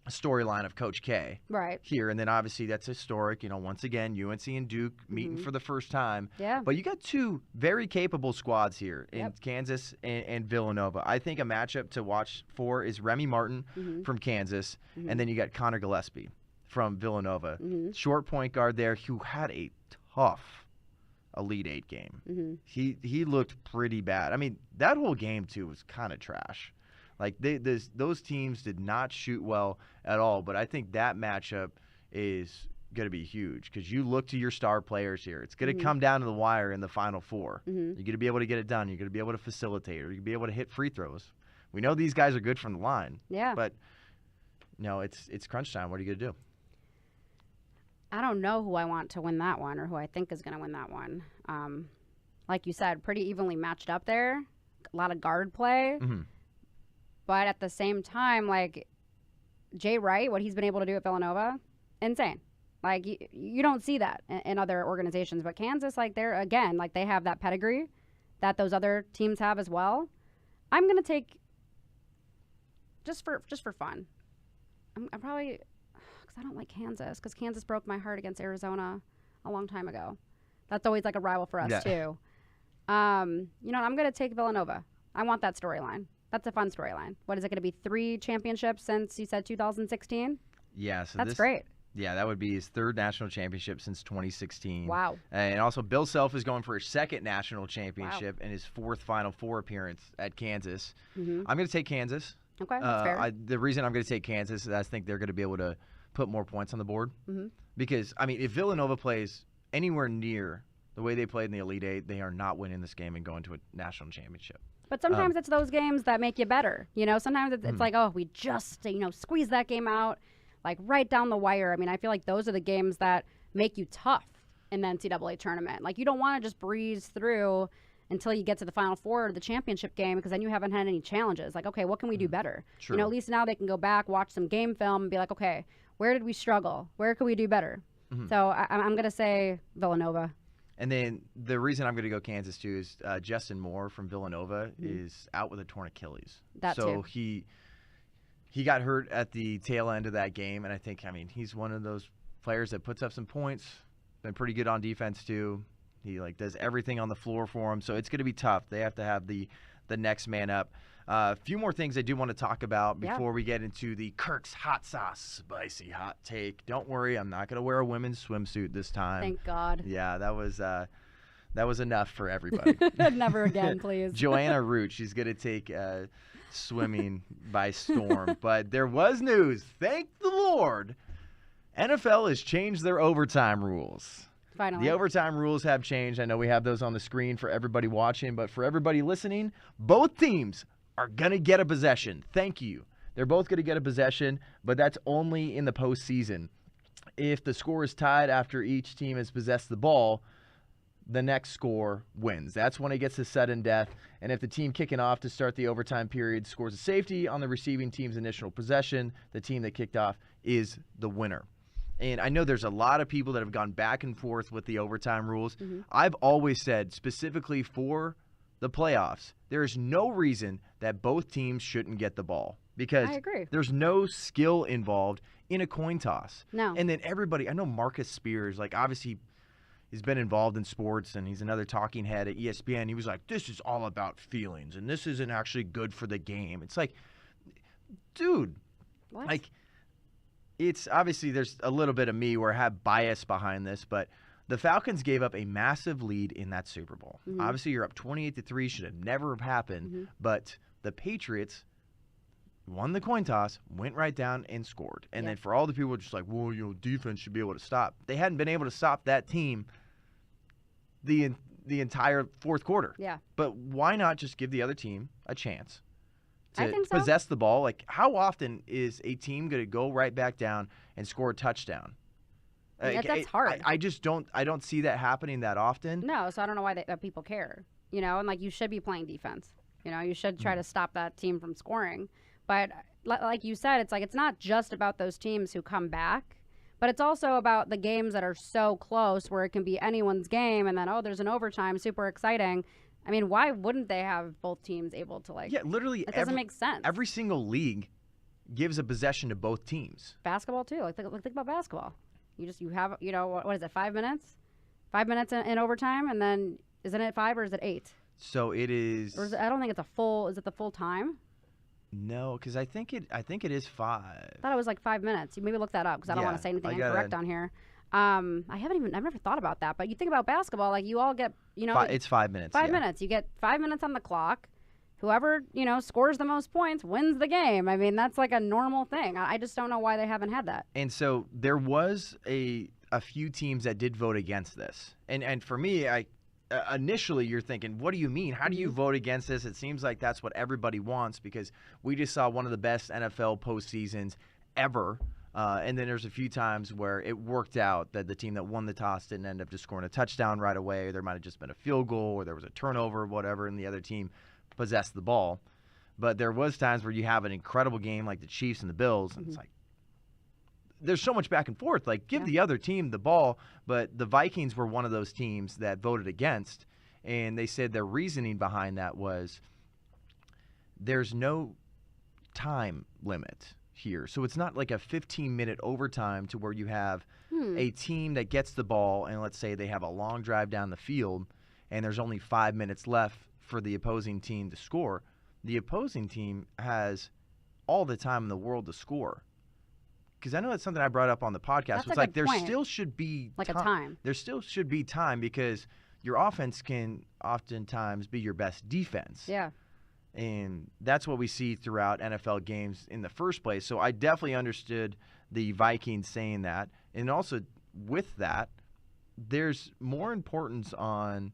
storyline of Coach K here, and then obviously that's historic. You know, once again, UNC and Duke meeting for the first time. Yeah. But you got two very capable squads here in Kansas and Villanova. I think a matchup to watch for is Remy Martin from Kansas, and then you got Connor Gillespie from Villanova. Short point guard there who had a tough Elite Eight game. He looked pretty bad. I mean, that whole game too was kind of trash. Like, those teams did not shoot well at all. But I think that matchup is going to be huge because you look to your star players here. It's going to come down to the wire in the Final Four. You're going to be able to get it done. You're going to be able to facilitate, or you're going to be able to hit free throws. We know these guys are good from the line. Yeah. But, no, it's crunch time. What are you going to do? I don't know who I want to win that one or who I think is going to win that one. Like you said, pretty evenly matched up there. A lot of guard play. But at the same time, like, Jay Wright, what he's been able to do at Villanova, insane. Like, you don't see that in other organizations. But Kansas, like, they're, again, like, they have that pedigree that those other teams have as well. I'm going to take, just for fun, I'm probably, because I don't like Kansas, because Kansas broke my heart against Arizona a long time ago. That's always, like, a rival for us, too. You know, I'm going to take Villanova. I want that storyline. That's a fun storyline. What is it going to be? 3 championships since you said 2016? Yeah. So that's great. Yeah, that would be his third national championship since 2016. Wow. And also Bill Self is going for his second national championship and his 4th Final Four appearance at Kansas. I'm going to take Kansas. Okay, that's fair. The reason I'm going to take Kansas is I think they're going to be able to put more points on the board. Because, I mean, if Villanova plays anywhere near the way they played in the Elite Eight, they are not winning this game and going to a national championship. But sometimes it's those games that make you better. You know, sometimes it's like, oh, we just, you know, squeeze that game out, like right down the wire. I mean, I feel like those are the games that make you tough in the NCAA tournament. Like, you don't want to just breeze through until you get to the Final Four or the championship game, because then you haven't had any challenges. Like, okay, what can we do better? True. You know, at least now they can go back, watch some game film, and be like, okay, where did we struggle? Where could we do better? So I'm going to say Villanova. And then the reason I'm going to go Kansas, too, is Justin Moore from Villanova is out with a torn Achilles. So he got hurt at the tail end of that game, and I think, I mean, he's one of those players that puts up some points, been pretty good on defense, too. He, like, does everything on the floor for him, so it's going to be tough. They have to have the next man up. A few more things I do want to talk about before we get into the Kirk's Hot Sauce Spicy Hot Take. Don't worry, I'm not going to wear a women's swimsuit this time. Thank God. Yeah, that was enough for everybody. Never again, please. Joanna Root, she's going to take swimming by storm. But there was news. Thank the Lord. NFL has changed their overtime rules. Finally. The overtime rules have changed. I know we have those on the screen for everybody watching, but for everybody listening, both teams are going to get a possession. Thank you. They're both going to get a possession, but that's only in the postseason. If the score is tied after each team has possessed the ball, the next score wins. That's when it gets to sudden death. And if the team kicking off to start the overtime period scores a safety on the receiving team's initial possession, the team that kicked off is the winner. And I know there's a lot of people that have gone back and forth with the overtime rules. I've always said, specifically for the playoffs, there is no reason that both teams shouldn't get the ball because I agree. There's no skill involved in a coin toss. No. And then everybody, I know Marcus Spears, like obviously he's been involved in sports and he's another talking head at ESPN. He was like, this is all about feelings and this isn't actually good for the game. It's like, dude, What? like it's obviously there's a little bit of me where I have bias behind this, but the Falcons gave up a massive lead in that Super Bowl. Obviously, you're up 28-3, should have never have happened, but the Patriots won the coin toss, went right down and scored. And then for all the people just like, well, defense should be able to stop. They hadn't been able to stop that team the entire fourth quarter. Yeah. But why not just give the other team a chance I to think so. possess the ball? Like, how often is a team going to go right back down and score a touchdown? Yeah, that's hard. I just don't see that happening that often. No, so I don't know why that people care. And like you should be playing defense. You should try to stop that team from scoring. But like you said, it's like it's not just about those teams who come back, but it's also about the games that are so close where it can be anyone's game and then, there's an overtime, super exciting. I mean, why wouldn't they have both teams able to Yeah, literally. It doesn't make sense. Every single league gives a possession to both teams. Basketball too. Like think about basketball. You have what is it, 5 minutes? 5 minutes in overtime, and then isn't it 5 or is it 8? So it is. Or I don't think it's a full. Is it the full time? No, because I think it is 5. I thought it was like 5 minutes. You maybe look that up because I don't want to say anything incorrect on here. I've never thought about that. But you think about basketball, like you all get, it's 5 minutes. 5 minutes. You get 5 minutes on the clock. Whoever, scores the most points wins the game. I mean, that's like a normal thing. I just don't know why they haven't had that. And so there was a few teams that did vote against this. And for me, initially you're thinking, what do you mean? How do you vote against this? It seems like that's what everybody wants because we just saw one of the best NFL postseasons ever. And then there's a few times where it worked out that the team that won the toss didn't end up just scoring a touchdown right away. There might have just been a field goal or there was a turnover or whatever, and the other team possessed the ball. But there was times where you have an incredible game like the Chiefs and the Bills, and it's like there's so much back and forth. Like, give the other team the ball, but the Vikings were one of those teams that voted against, and they said their reasoning behind that was there's no time limit here. So it's not like a 15-minute overtime to where you have a team that gets the ball, and let's say they have a long drive down the field, and there's only 5 minutes left for the opposing team to score. The opposing team has all the time in the world to score. Because I know that's something I brought up on the podcast. It's like there still should be a time. There still should be time because your offense can oftentimes be your best defense. Yeah. And that's what we see throughout NFL games in the first place. So I definitely understood the Vikings saying that. And also with that, there's more importance on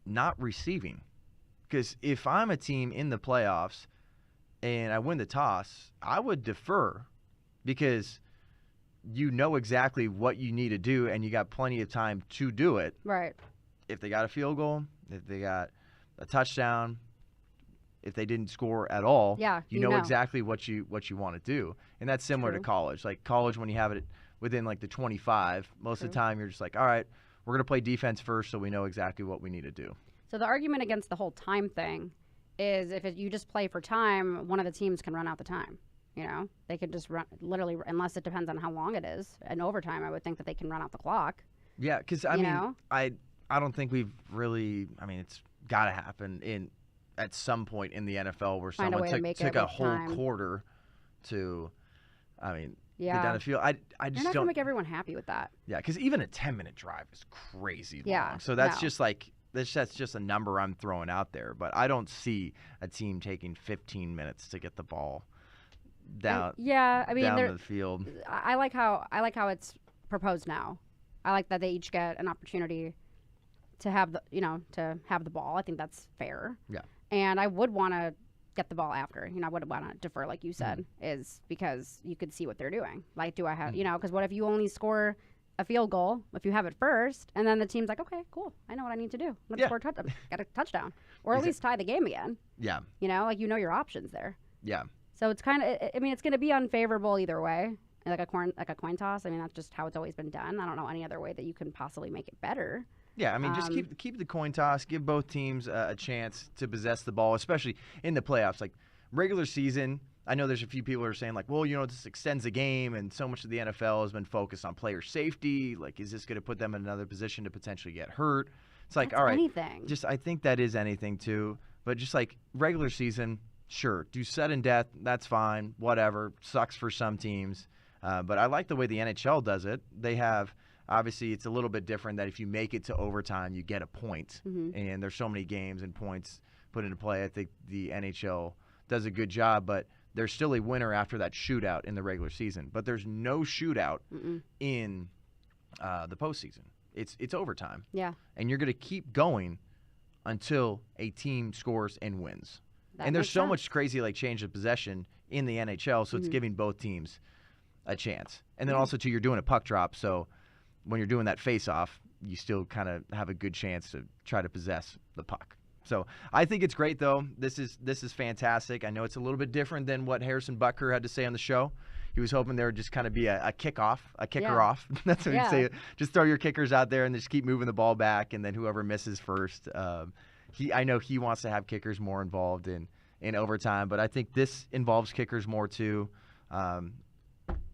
not receiving. Because if I'm a team in the playoffs and I win the toss, I would defer because you know exactly what you need to do and you got plenty of time to do it. Right. If they got a field goal, if they got a touchdown, if they didn't score at all, you know exactly what you want to do. And that's similar to college. Like college, when you have it within like the 25, most of the time you're just like, all right, we're going to play defense first so we know exactly what we need to do. So the argument against the whole time thing is if you just play for time, one of the teams can run out the time. They could just run, literally, unless it depends on how long it is. In overtime, I would think that they can run out the clock. Yeah, because I mean, I don't think we've really. I mean, it's got to happen at some point in the NFL where someone took a whole quarter to. I mean, get down the field. I just You're not don't gonna make everyone happy with that. Yeah, because even a 10-minute drive is crazy Yeah, long. So that's just like. That's just a number I'm throwing out there, but I don't see a team taking 15 minutes to get the ball down. Down the field. I like how it's proposed now. I like that they each get an opportunity to have the ball. I think that's fair. Yeah. And I would want to get the ball after. I would want to defer, like you said, is because you could see what they're doing. Like, do I have, because what if you only score a field goal if you have it first, and then the team's like, okay, cool, I know what I need to do. Let's score get a touchdown, or at least tie the game again. Yeah. Your options there. Yeah. So it's kind of, it's going to be unfavorable either way, like a coin toss. That's just how it's always been done. I don't know any other way that you can possibly make it better. Yeah, just keep the coin toss. Give both teams a chance to possess the ball, especially in the playoffs. Like regular season, I know there's a few people who are saying like, well, this extends the game, and so much of the NFL has been focused on player safety. Like, is this going to put them in another position to potentially get hurt? It's like, all right, anything. I think that is anything too. But just like regular season, sure, do sudden death. That's fine. Whatever. Sucks for some teams. But I like the way the NHL does it. They have. Obviously, it's a little bit different that if you make it to overtime, you get a point. And there's so many games and points put into play. I think the NHL does a good job, but there's still a winner after that shootout in the regular season. But there's no shootout in the postseason. It's overtime. Yeah. And you're going to keep going until a team scores and wins. And there's so much crazy change of possession in the NHL, so it's giving both teams a chance. And then also, too, you're doing a puck drop, so when you're doing that face-off, you still kind of have a good chance to try to possess the puck. So I think it's great, though. This is fantastic. I know it's a little bit different than what Harrison Butker had to say on the show. He was hoping there would just kind of be a kicker off. That's what he'd say. Just throw your kickers out there and just keep moving the ball back, and then whoever misses first. I know he wants to have kickers more involved in overtime, but I think this involves kickers more too.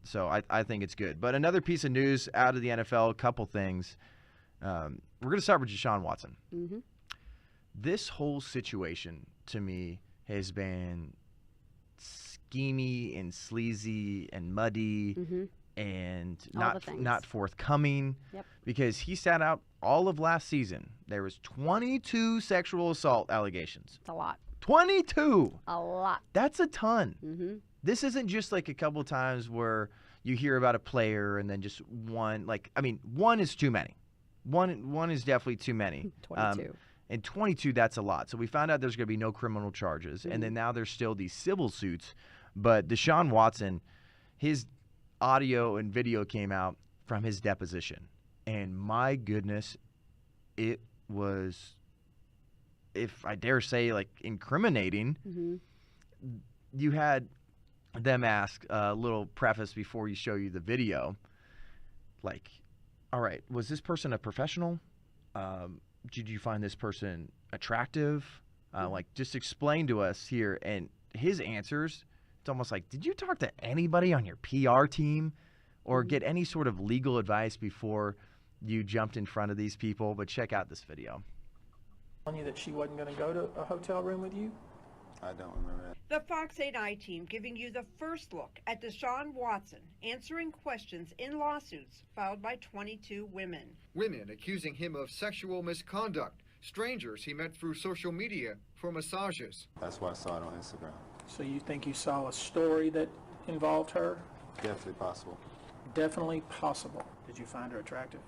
So I think it's good. But another piece of news out of the NFL, a couple things. We're going to start with Deshaun Watson. This whole situation, to me, has been schemy and sleazy and muddy and not forthcoming. Yep. Because he sat out all of last season. There was 22 sexual assault allegations. It's a lot. 22! A lot. That's a ton. This isn't just like a couple of times where you hear about a player and then just one. One is too many. One is definitely too many. 22. And 22, that's a lot. So we found out there's going to be no criminal charges. And then now there's still these civil suits. But Deshaun Watson, his audio and video came out from his deposition. And my goodness, it was, if I dare say, incriminating. You had them ask a little preface before you show you the video. All right, was this person a professional? Did you find this person attractive? Just explain to us here. And his answers, it's almost like, did you talk to anybody on your PR team or get any sort of legal advice before you jumped in front of these people? But check out this video. Telling you that she wasn't going to go to a hotel room with you? I don't remember that. The Fox 8i team giving you the first look at Deshaun Watson answering questions in lawsuits filed by 22 women. Women accusing him of sexual misconduct. Strangers he met through social media for massages. That's why I saw it on Instagram. So you think you saw a story that involved her? Definitely possible. Definitely possible. Did you find her attractive?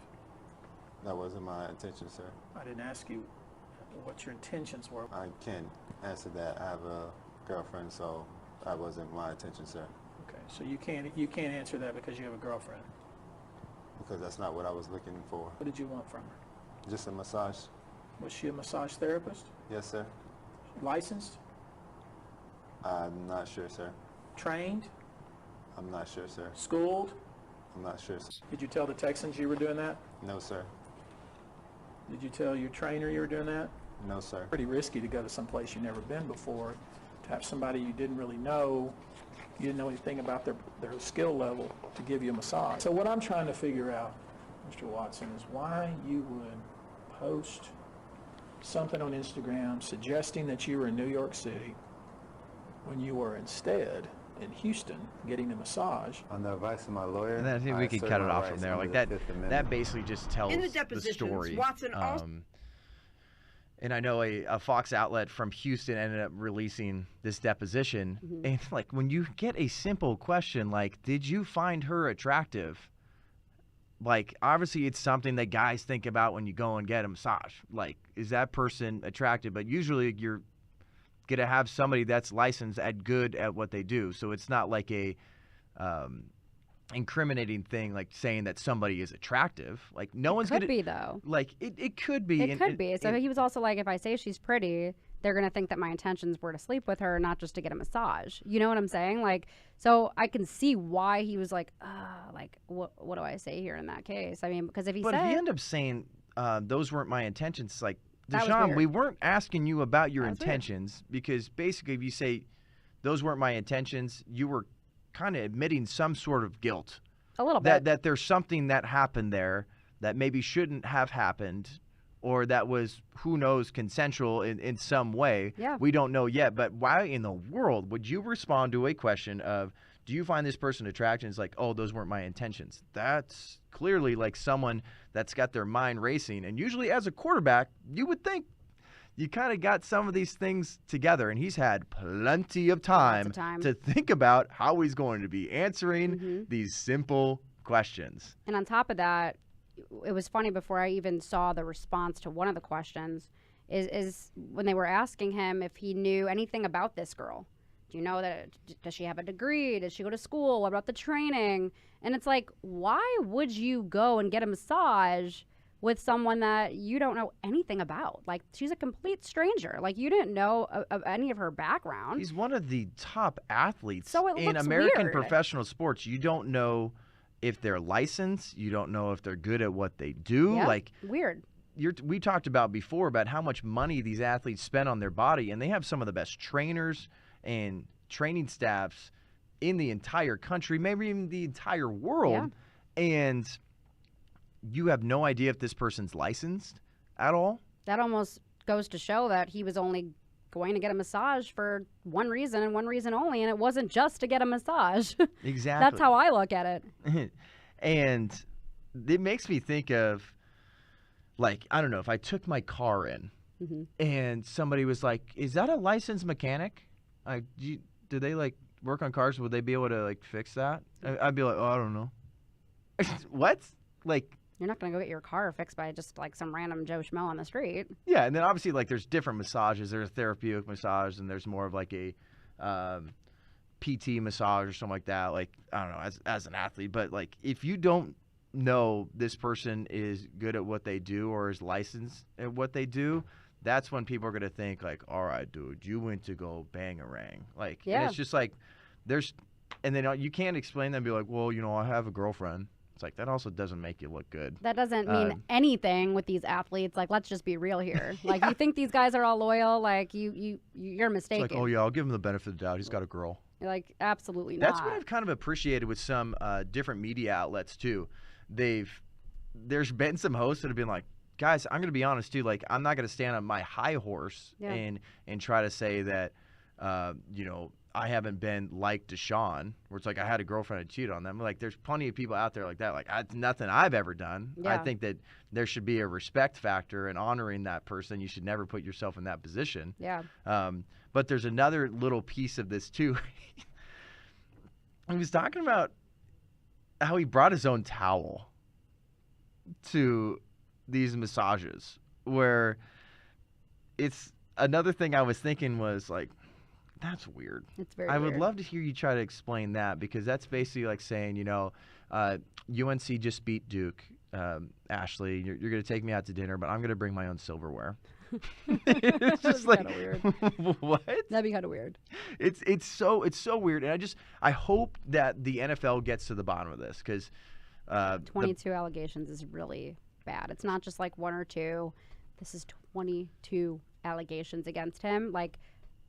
That wasn't my intention, sir. I didn't ask you what your intentions were. I can't answer that. I have a girlfriend, so that wasn't my intention, sir. Okay, so you can't answer that because you have a girlfriend. Because that's not what I was looking for. What did you want from her? Just a massage. Was she a massage therapist? Yes, sir. Licensed? I'm not sure, sir. Trained? I'm not sure, sir. Schooled? I'm not sure, sir. Did you tell the Texans you were doing that? No, sir. Did you tell your trainer you were doing that? No, sir. Pretty risky to go to some place you've never been before, to have somebody you didn't really know, you didn't know anything about their skill level, to give you a massage. So what I'm trying to figure out, Mr. Watson, is why you would post something on Instagram suggesting that you were in New York City when you were instead in Houston getting a massage. On the advice of my lawyer, and I think we could cut it off from there. That basically just tells In the the depositions, story. Watson also and I know a Fox outlet from Houston ended up releasing this deposition. And when you get a simple question like, did you find her attractive? Obviously it's something that guys think about when you go and get a massage. Is that person attractive? But usually you're going to have somebody that's licensed at good at what they do. So it's not like a incriminating thing, like saying that somebody is attractive. Like no one's going to be though. Like it could be. It could be. So he was also like, if I say she's pretty, they're going to think that my intentions were to sleep with her, not just to get a massage. You know what I'm saying? Like, so I can see why he was like, what do I say here in that case? I mean, because if he if you end up saying those weren't my intentions, it's like, Deshaun, we weren't asking you about your intentions, because basically if you say those weren't my intentions, you were kind of admitting some sort of guilt. A little bit. That there's something that happened there that maybe shouldn't have happened, or that was, who knows, consensual in some way. Yeah. We don't know yet. But why in the world would you respond to a question of, do you find this person attractive? It's like, oh, those weren't my intentions. That's clearly like someone that's got their mind racing. And usually as a quarterback, you would think you kind of got some of these things together. And he's had plenty of time to think about how he's going to be answering these simple questions. And on top of that, it was funny, before I even saw the response to one of the questions, is when they were asking him if he knew anything about this girl. Do you know that? Does she have a degree? Does she go to school? What about the training? And it's like, why would you go and get a massage with someone that you don't know anything about? Like, she's a complete stranger. Like, you didn't know of any of her background. He's one of the top athletes in American professional sports. You don't know if they're licensed. You don't know if they're good at what they do. Yep. Like, weird. We talked about before about how much money these athletes spend on their body, and they have some of the best trainers and training staffs in the entire country, maybe even the entire world. Yeah. And you have no idea if this person's licensed at all. That almost goes to show that he was only going to get a massage for one reason and one reason only, and it wasn't just to get a massage. Exactly. That's how I look at it. And it makes me think of, like, I don't know, if I took my car in and somebody was like, is that a licensed mechanic? Like, do they, like, work on cars? Would they be able to, like, fix that? I'd be like, oh, I don't know. What? Like, you're not going to go get your car fixed by just, like, some random Joe Schmo on the street. Yeah, and then obviously, like, there's different massages. There's a therapeutic massage, and there's more of, like, a PT massage or something like that. Like, I don't know, as an athlete. But, like, if you don't know this person is good at what they do or is licensed at what they do, that's when people are going to think, like, all right, dude, you went to go bang-a-rang. Like, and it's just like, and then you can't explain that and be like, well, you know, I have a girlfriend. It's like, that also doesn't make you look good. That doesn't mean anything with these athletes. Like, let's just be real here. Like, you think these guys are all loyal? Like, you're mistaken. It's like, oh, yeah, I'll give him the benefit of the doubt. He's got a girl. Like, absolutely not. That's what I've kind of appreciated with some different media outlets, too. There's been some hosts that have been like, guys, I'm going to be honest, too. Like, I'm not going to stand on my high horse and try to say that, you know, I haven't been like Deshaun, where it's like I had a girlfriend and cheated on them. Like, there's plenty of people out there like that. Like, nothing I've ever done. Yeah. I think that there should be a respect factor in honoring that person. You should never put yourself in that position. Yeah. But there's another little piece of this, too. He was talking about how he brought his own towel to these massages, where it's another thing I was thinking was like, that's weird. It's very I would love to hear you try to explain that, because that's basically like saying, you know, UNC just beat Duke. Ashley, you're going to take me out to dinner, but I'm going to bring my own silverware. It's just like, weird. What? That'd be kind of weird. It's so weird, and I hope that the NFL gets to the bottom of this, because 22 allegations is really bad. It's not just like one or two. This is 22 allegations against him. Like,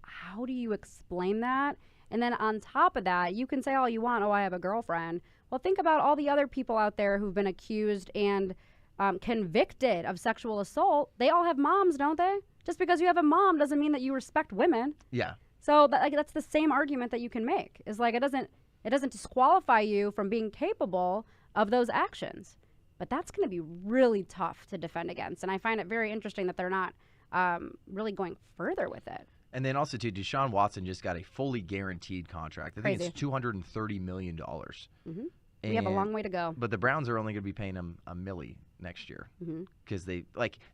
how do you explain that? And then on top of that, you can say all you want, oh, I have a girlfriend. Well, think about all the other people out there who've been accused and convicted of sexual assault. They all have moms, don't they? Just because you have a mom doesn't mean that you respect women. Yeah. So that's the same argument that you can make. Is like, it doesn't disqualify you from being capable of those actions. But that's going to be really tough to defend against. And I find it very interesting that they're not really going further with it. And then also, too, Deshaun Watson just got a fully guaranteed contract. I think it's $230 million. Mm-hmm. We have a long way to go. But the Browns are only going to be paying him $1 million next year. Because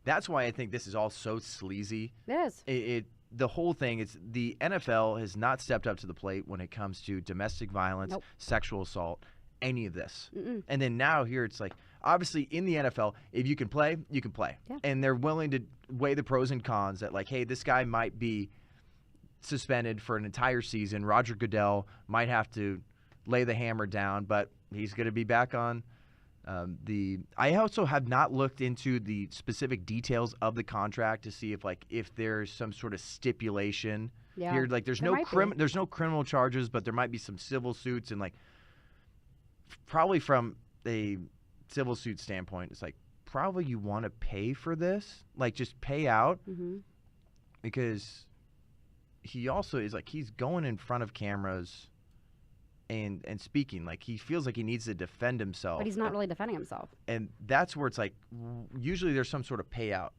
that's why I think this is all so sleazy. It is. the whole thing is the NFL has not stepped up to the plate when it comes to domestic violence, sexual assault, any of this. And then now here it's like, obviously in the NFL, if you can play, you can play. Yeah. And they're willing to weigh the pros and cons that like, hey, this guy might be suspended for an entire season. Roger Goodell might have to lay the hammer down, but he's going to be back on I also have not looked into the specific details of the contract to see if there's some sort of stipulation here. Like there's no criminal charges, but there might be some civil suits, and like probably from a civil suit standpoint, it's like probably you want to pay for this, like just pay out, because he also is like he's going in front of cameras and speaking like he feels like he needs to defend himself, but he's not really defending himself, and that's where it's like usually there's some sort of payout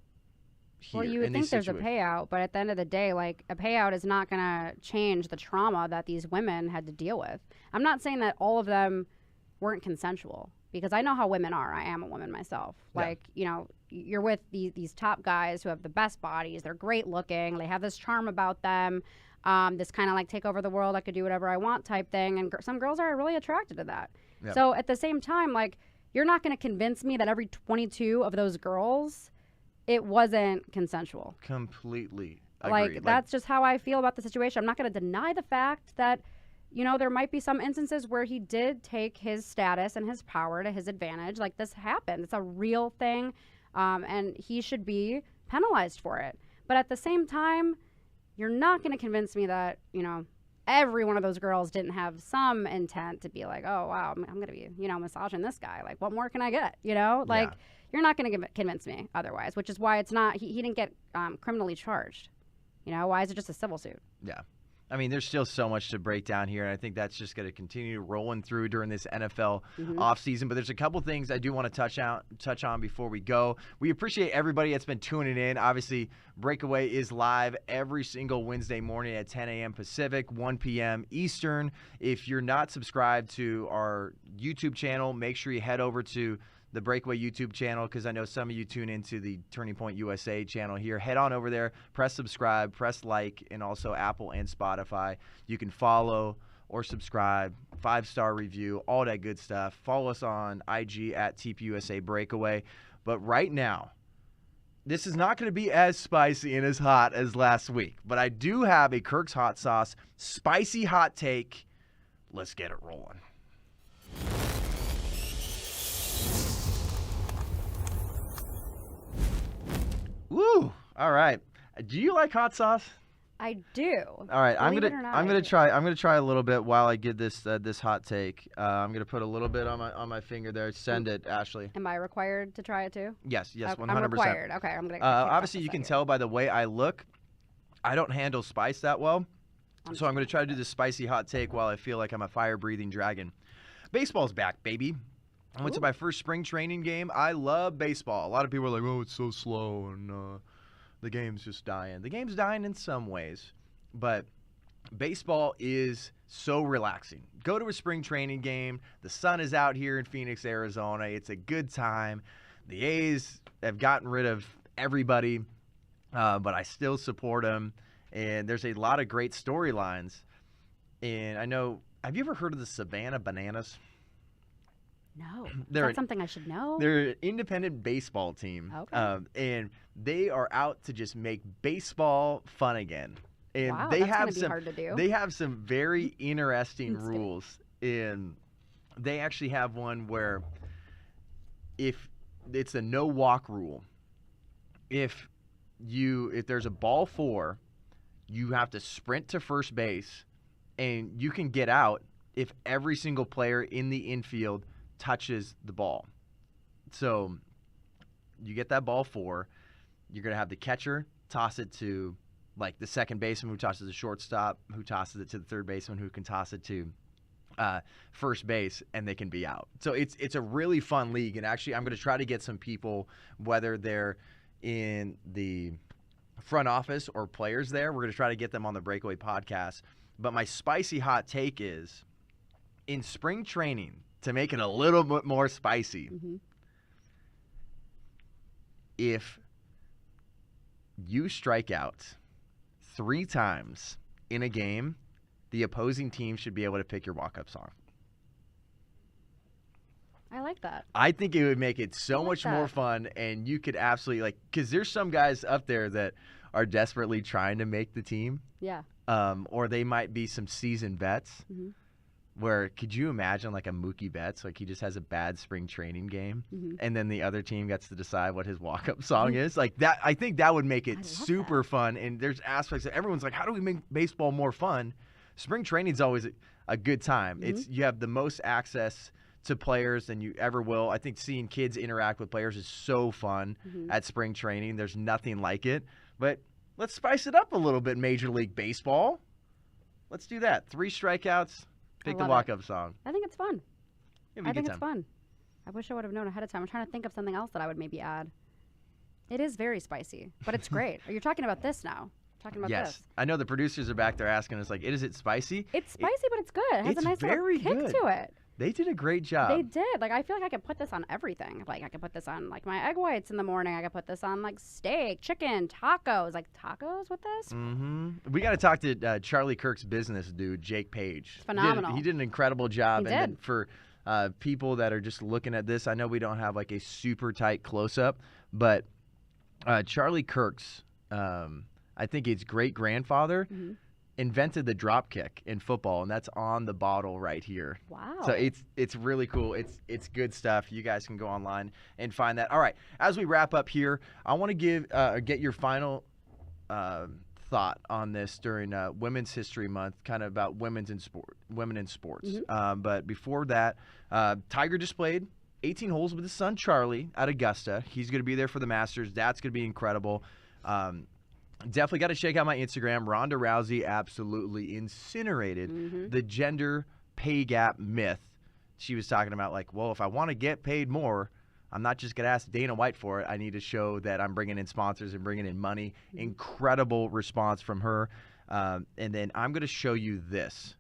here. Well, you would think there's a payout, but at the end of the day, like a payout is not going to change the trauma that these women had to deal with. I'm not saying that all of them weren't consensual, because I know how women are. I am a woman myself. Like, you know, you're with these top guys who have the best bodies. They're great looking. They have this charm about them. This kind of like take over the world, I could do whatever I want type thing. And some girls are really attracted to that. Yep. So at the same time, like, you're not going to convince me that every 22 of those girls, it wasn't consensual. Completely agree. Like, that's just how I feel about the situation. I'm not going to deny the fact that, you know, there might be some instances where he did take his status and his power to his advantage. Like, this happened. It's a real thing. And he should be penalized for it. But at the same time, you're not going to convince me that, you know, every one of those girls didn't have some intent to be like, oh, wow, I'm going to be, you know, massaging this guy. Like, what more can I get? You know, like, you're not going to convince me otherwise, which is why it's not, he didn't get criminally charged. You know, why is it just a civil suit? Yeah. I mean, there's still so much to break down here, and I think that's just going to continue rolling through during this NFL offseason. But there's a couple things I do want to touch on before we go. We appreciate everybody that's been tuning in. Obviously, Breakaway is live every single Wednesday morning at 10 a.m. Pacific, 1 p.m. Eastern. If you're not subscribed to our YouTube channel, make sure you head over to the Breakaway YouTube channel, because I know some of you tune into the Turning Point USA channel here. Head on over there, press subscribe, press like, and also Apple and Spotify. You can follow or subscribe, 5-star review, all that good stuff. Follow us on IG at TPUSA Breakaway. But right now, this is not going to be as spicy and as hot as last week, but I do have a Kirk's Hot Sauce spicy hot take. Let's get it rolling. Woo! All right. Do you like hot sauce? I do. All right, I'm gonna try a little bit while I get this this hot take. I'm gonna put a little bit on my finger there. Send it, Ashley. Am I required to try it too? Yes, 100%. I'm required. Okay, I'm gonna. Obviously, you can tell by the way I look, I don't handle spice that well, so I'm gonna try to do this spicy hot take while I feel like I'm a fire-breathing dragon. Baseball's back, baby. I went to my first spring training game. I love baseball. A lot of people are like, oh, it's so slow, and the game's just dying. The game's dying in some ways, but baseball is so relaxing. Go to a spring training game. The sun is out here in Phoenix, Arizona. It's a good time. The A's have gotten rid of everybody, but I still support them, and there's a lot of great storylines. And I know, have you ever heard of the Savannah Bananas? No. Is that something I should know? They're an independent baseball team. Okay. And they are out to just make baseball fun again. And wow, they that's have gonna be hard to do. They have some very interesting rules. And they actually have one where if it's a no walk rule. If there's a ball 4, you have to sprint to first base, and you can get out if every single player in the infield touches the ball. So you get that ball 4, you're going to have the catcher toss it to like the second baseman, who tosses the shortstop, who tosses it to the third baseman, who can toss it to first base, and they can be out. So it's a really fun league. And actually, I'm going to try to get some people, whether they're in the front office or players there, we're going to try to get them on the Breakaway podcast. But my spicy hot take is, in spring training, to make it a little bit more spicy, if you strike out 3 times in a game, the opposing team should be able to pick your walk-up song. I like that. I think it would make it so much more that. fun, and you could absolutely, like, because there's some guys up there that are desperately trying to make the team. Yeah. Or they might be some seasoned vets. Mm-hmm. Where could you imagine like a Mookie Betts, like he just has a bad spring training game, and then the other team gets to decide what his walk-up song is? Like that, I think that would make it super fun. And there's aspects that everyone's like, how do we make baseball more fun? Spring training is always a good time. It's you have the most access to players than you ever will. I think seeing kids interact with players is so fun at spring training. There's nothing like it. But let's spice it up a little bit, Major League Baseball. Let's do that. 3 strikeouts. Pick the walk-up song. I think it's fun. I think it's fun. I wish I would have known ahead of time. I'm trying to think of something else that I would maybe add. It is very spicy, but it's great. You're talking about this now. Talking about this. I know the producers are back there asking us, like, is it spicy? It's spicy, but it's good. It has a nice little kick to it. They did a great job. They did. Like, I feel like I could put this on everything. Like, I could put this on, like, my egg whites in the morning. I could put this on, like, steak, chicken, tacos. Like, tacos with this? We got to talk to Charlie Kirk's business dude, Jake Page. It's phenomenal. He did an incredible job. He and did. Then for people that are just looking at this, I know we don't have, like, a super tight close-up, but Charlie Kirk's, I think his great-grandfather invented the drop kick in football, and that's on the bottle right here. Wow. So it's really cool. It's good stuff. You guys can go online and find that. All right, as we wrap up here, I want to get your final thought on this during Women's History Month, kind of about women in sports. But before that, Tiger just played 18 holes with his son Charlie at Augusta. He's going to be there for the Masters. That's going to be incredible. Definitely got to check out my Instagram. Ronda Rousey absolutely incinerated the gender pay gap myth. She was talking about, like, well, if I want to get paid more, I'm not just going to ask Dana White for it. I need to show that I'm bringing in sponsors and bringing in money. Incredible response from her. And then I'm going to show you this.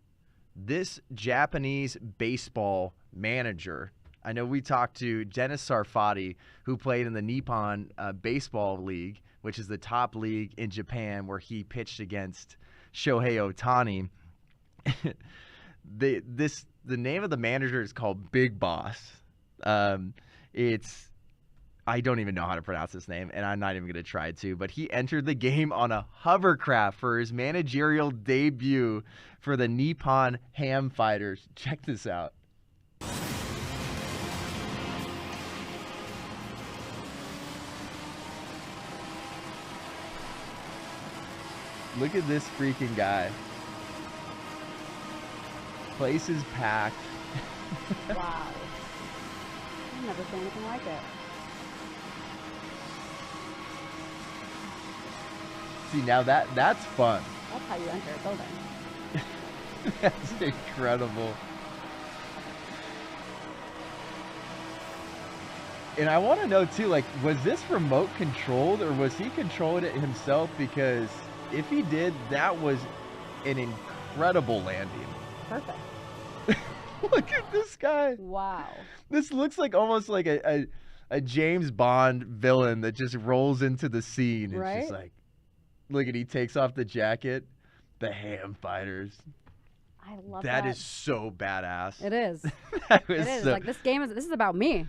This Japanese baseball manager. I know we talked to Dennis Sarfati, who played in the Nippon Baseball League, which is the top league in Japan, where he pitched against Shohei Ohtani. The name of the manager is called Big Boss. I don't even know how to pronounce this name, and I'm not even going to try to, but he entered the game on a hovercraft for his managerial debut for the Nippon Ham Fighters. Check this out. Look at this freaking guy. Place is packed. Wow. I've never seen anything like it. See, now that's fun. That's how you enter a building. That's incredible. And I want to know, too, like, was this remote controlled, or was he controlling it himself? Because if he did, that was an incredible landing. Perfect. Look at this guy. Wow. This looks like almost like a James Bond villain that just rolls into the scene. It's right? just like, look at, he takes off the jacket. The Ham Fighters. I love that. That is so badass. It is. It is. So, like, this is about me.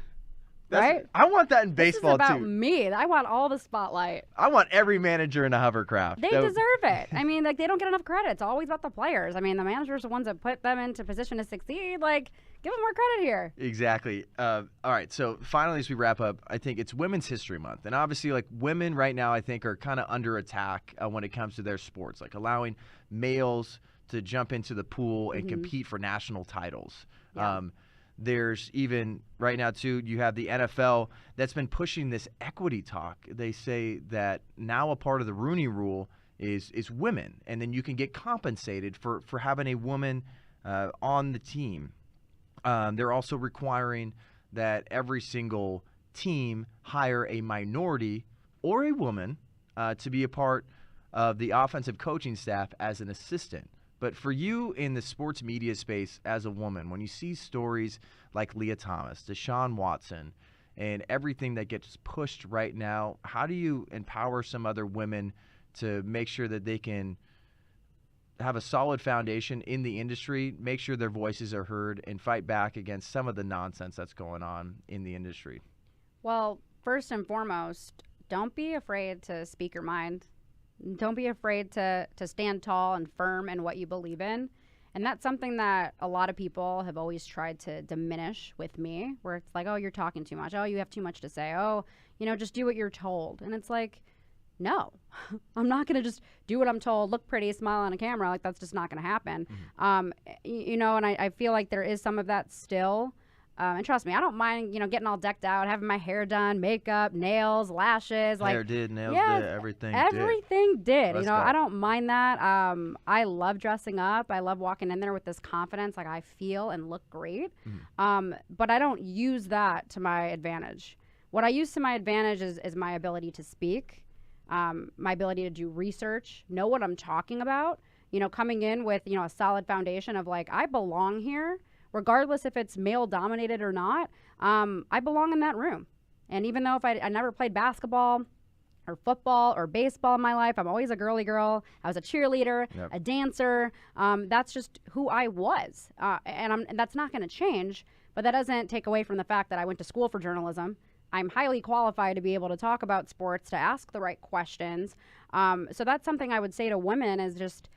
Right? I want that in baseball, this is about too. me. I want all the spotlight. I want every manager in a hovercraft. They deserve it. I mean, like, they don't get enough credit. It's always about the players. I mean, the managers are the ones that put them into position to succeed. Like, give them more credit here. Exactly. All right. So finally, as we wrap up, I think it's Women's History Month. And obviously, like, women right now, I think, are kind of under attack when it comes to their sports, like allowing males to jump into the pool and compete for national titles. Yeah. There's even right now, too, you have the NFL that's been pushing this equity talk. They say that now a part of the Rooney Rule is women, and then you can get compensated for having a woman on the team. They're also requiring that every single team hire a minority or a woman to be a part of the offensive coaching staff as an assistant. But for you in the sports media space as a woman, when you see stories like Leah Thomas, Deshaun Watson, and everything that gets pushed right now, how do you empower some other women to make sure that they can have a solid foundation in the industry, make sure their voices are heard, and fight back against some of the nonsense that's going on in the industry? Well, first and foremost, don't be afraid to speak your mind. Don't be afraid to stand tall and firm in what you believe in. And that's something that a lot of people have always tried to diminish with me, where it's like, oh, you're talking too much. Oh, you have too much to say. Oh, just do what you're told. And it's like, no, I'm not going to just do what I'm told, look pretty, smile on a camera. Like, that's just not going to happen. And I feel like there is some of that still. And trust me, I don't mind, getting all decked out, having my hair done, makeup, nails, lashes. Hair did, nails yeah, did, everything did. Let's go. I don't mind that. I love dressing up. I love walking in there with this confidence. Like, I feel and look great. But I don't use that to my advantage. What I use to my advantage is my ability to speak, my ability to do research, know what I'm talking about, coming in with, a solid foundation of like, I belong here. Regardless if it's male dominated or not, I belong in that room. And even though if I never played basketball or football or baseball in my life, I'm always a girly girl. I was a cheerleader, a dancer. That's just who I was. And that's not going to change, but that doesn't take away from the fact that I went to school for journalism. I'm highly qualified to be able to talk about sports, to ask the right questions. So that's something I would say to women is just,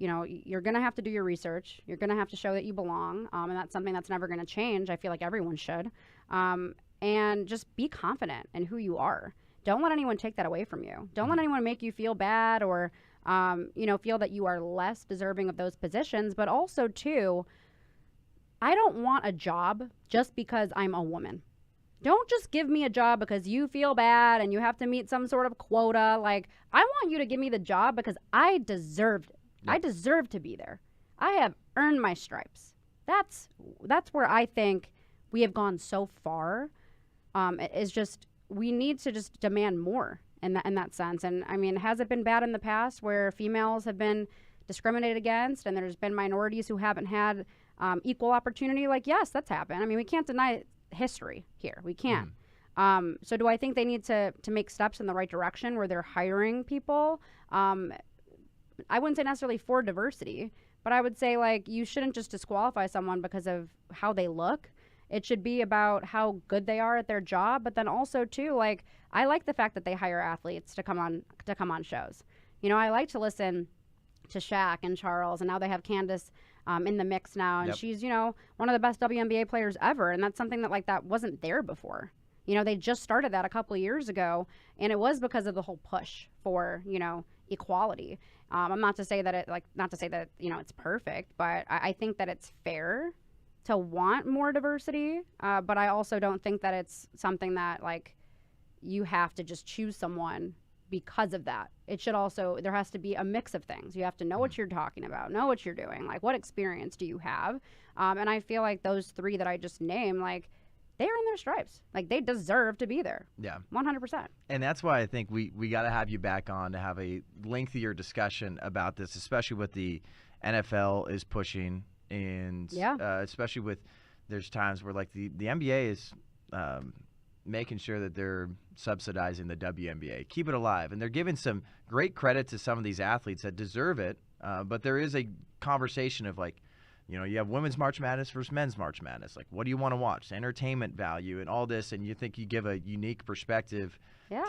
you're going to have to do your research. You're going to have to show that you belong. And that's something that's never going to change. I feel like everyone should. And just be confident in who you are. Don't let anyone take that away from you. Don't let anyone make you feel bad or, feel that you are less deserving of those positions. But also, too, I don't want a job just because I'm a woman. Don't just give me a job because you feel bad and you have to meet some sort of quota. Like, I want you to give me the job because I deserved it. I deserve to be there. I have earned my stripes. That's where I think we have gone so far. Is just we need to just demand more in that sense. And I mean, has it been bad in the past where females have been discriminated against and there's been minorities who haven't had equal opportunity? Like, yes, that's happened. I mean, we can't deny history here. We can't. So do I think they need to make steps in the right direction where they're hiring people? I wouldn't say necessarily for diversity, but I would say, like, you shouldn't just disqualify someone because of how they look. It should be about how good they are at their job, but then also, too, like, I like the fact that they hire athletes to come on shows. I like to listen to Shaq and Charles, and now they have Candace in the mix now, and she's, one of the best WNBA players ever, and that's something that wasn't there before. They just started that a couple of years ago, and it was because of the whole push for, equality. I'm not to say that it's perfect, but I think that it's fair to want more diversity. But I also don't think that it's something that, like, you have to just choose someone because of that. It should also, there has to be a mix of things. You have to know what you're talking about, know what you're doing, like, what experience do you have? And I feel like those three that I just named, like, they earn their stripes. Like, they deserve to be there. Yeah. 100%. And that's why I think we got to have you back on to have a lengthier discussion about this, especially what the NFL is pushing. And especially with, there's times where, like, the NBA is making sure that they're subsidizing the WNBA. Keep it alive. And they're giving some great credit to some of these athletes that deserve it. But there is a conversation of, like, you have women's March Madness versus men's March Madness. Like, what do you want to watch? Entertainment value and all this, and you think you give a unique perspective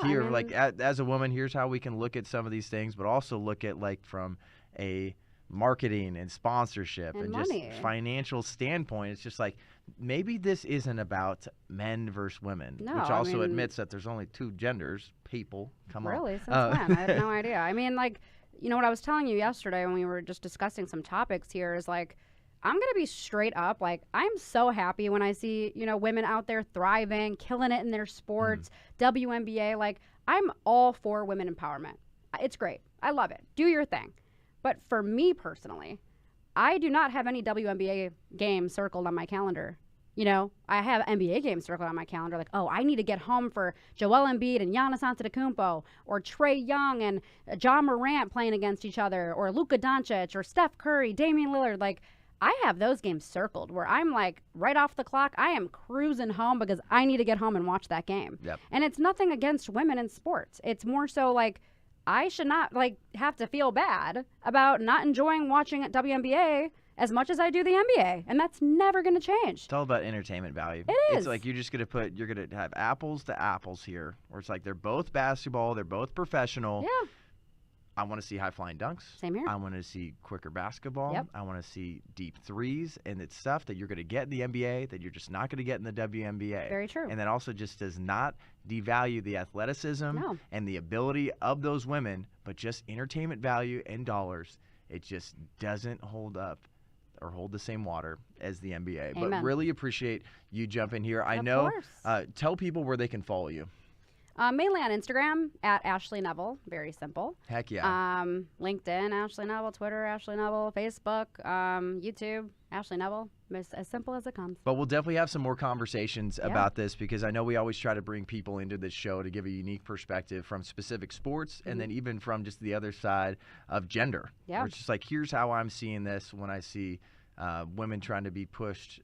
here. Like, as a woman, here's how we can look at some of these things, but also look at, like, from a marketing and sponsorship and just financial standpoint. It's just like, maybe this isn't about men versus women, which also admits that there's only two genders. People, come on. Really? Since when? I have no idea. I mean, like, what I was telling you yesterday when we were just discussing some topics here is, like, I'm going to be straight up. Like, I'm so happy when I see, women out there thriving, killing it in their sports, WNBA. Like, I'm all for women empowerment. It's great. I love it. Do your thing. But for me personally, I do not have any WNBA games circled on my calendar. I have NBA games circled on my calendar. Like, oh, I need to get home for Joel Embiid and Giannis Antetokounmpo, or Trae Young and John Morant playing against each other, or Luka Doncic, or Steph Curry, Damian Lillard. Like, I have those games circled where I'm, like, right off the clock, I am cruising home because I need to get home and watch that game. Yep. And it's nothing against women in sports. It's more so, like, I should not have to feel bad about not enjoying watching WNBA as much as I do the NBA, and that's never going to change. It's all about entertainment value. It is. It's like you're going to have apples to apples here, where it's like they're both basketball, they're both professional. Yeah. I want to see high-flying dunks. Same here. I want to see quicker basketball. Yep. I want to see deep threes, and it's stuff that you're going to get in the NBA that you're just not going to get in the WNBA. Very true. And that also just does not devalue the athleticism and the ability of those women, but just entertainment value and dollars. It just doesn't hold up or hold the same water as the NBA. Amen. But really appreciate you jumping here. I Of know. course. Tell people where they can follow you. Mainly on Instagram at Ashley Nevel. Very simple. Heck yeah. LinkedIn, Ashley Nevel. Twitter, Ashley Nevel. Facebook, YouTube, Ashley Nevel. As simple as it comes. But we'll definitely have some more conversations about this, because I know we always try to bring people into this show to give a unique perspective from specific sports and then even from just the other side of gender. Yeah. Where it's just like, here's how I'm seeing this when I see women trying to be pushed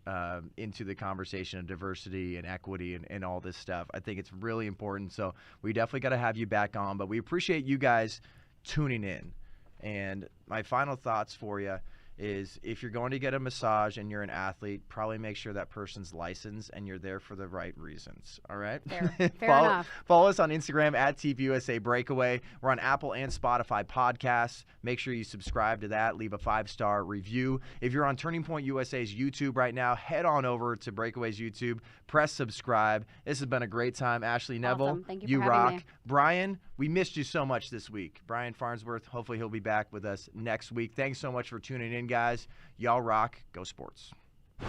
into the conversation of diversity and equity and all this stuff. I think it's really important. So we definitely got to have you back on. But we appreciate you guys tuning in. And my final thoughts for you is, if you're going to get a massage and you're an athlete, probably make sure that person's licensed and you're there for the right reasons. All right? Fair enough. Follow us on Instagram at TeamUSA Breakaway. We're on Apple and Spotify podcasts. Make sure you subscribe to that. Leave a 5-star review. If you're on Turning Point USA's YouTube right now, head on over to Breakaway's YouTube. Press subscribe. This has been a great time. Ashley Nevel, Awesome. Thank you for rock. having me. Brian, we missed you so much this week. Brian Farnsworth, hopefully he'll be back with us next week. Thanks so much for tuning in, guys. Y'all rock. Go Sports. Win.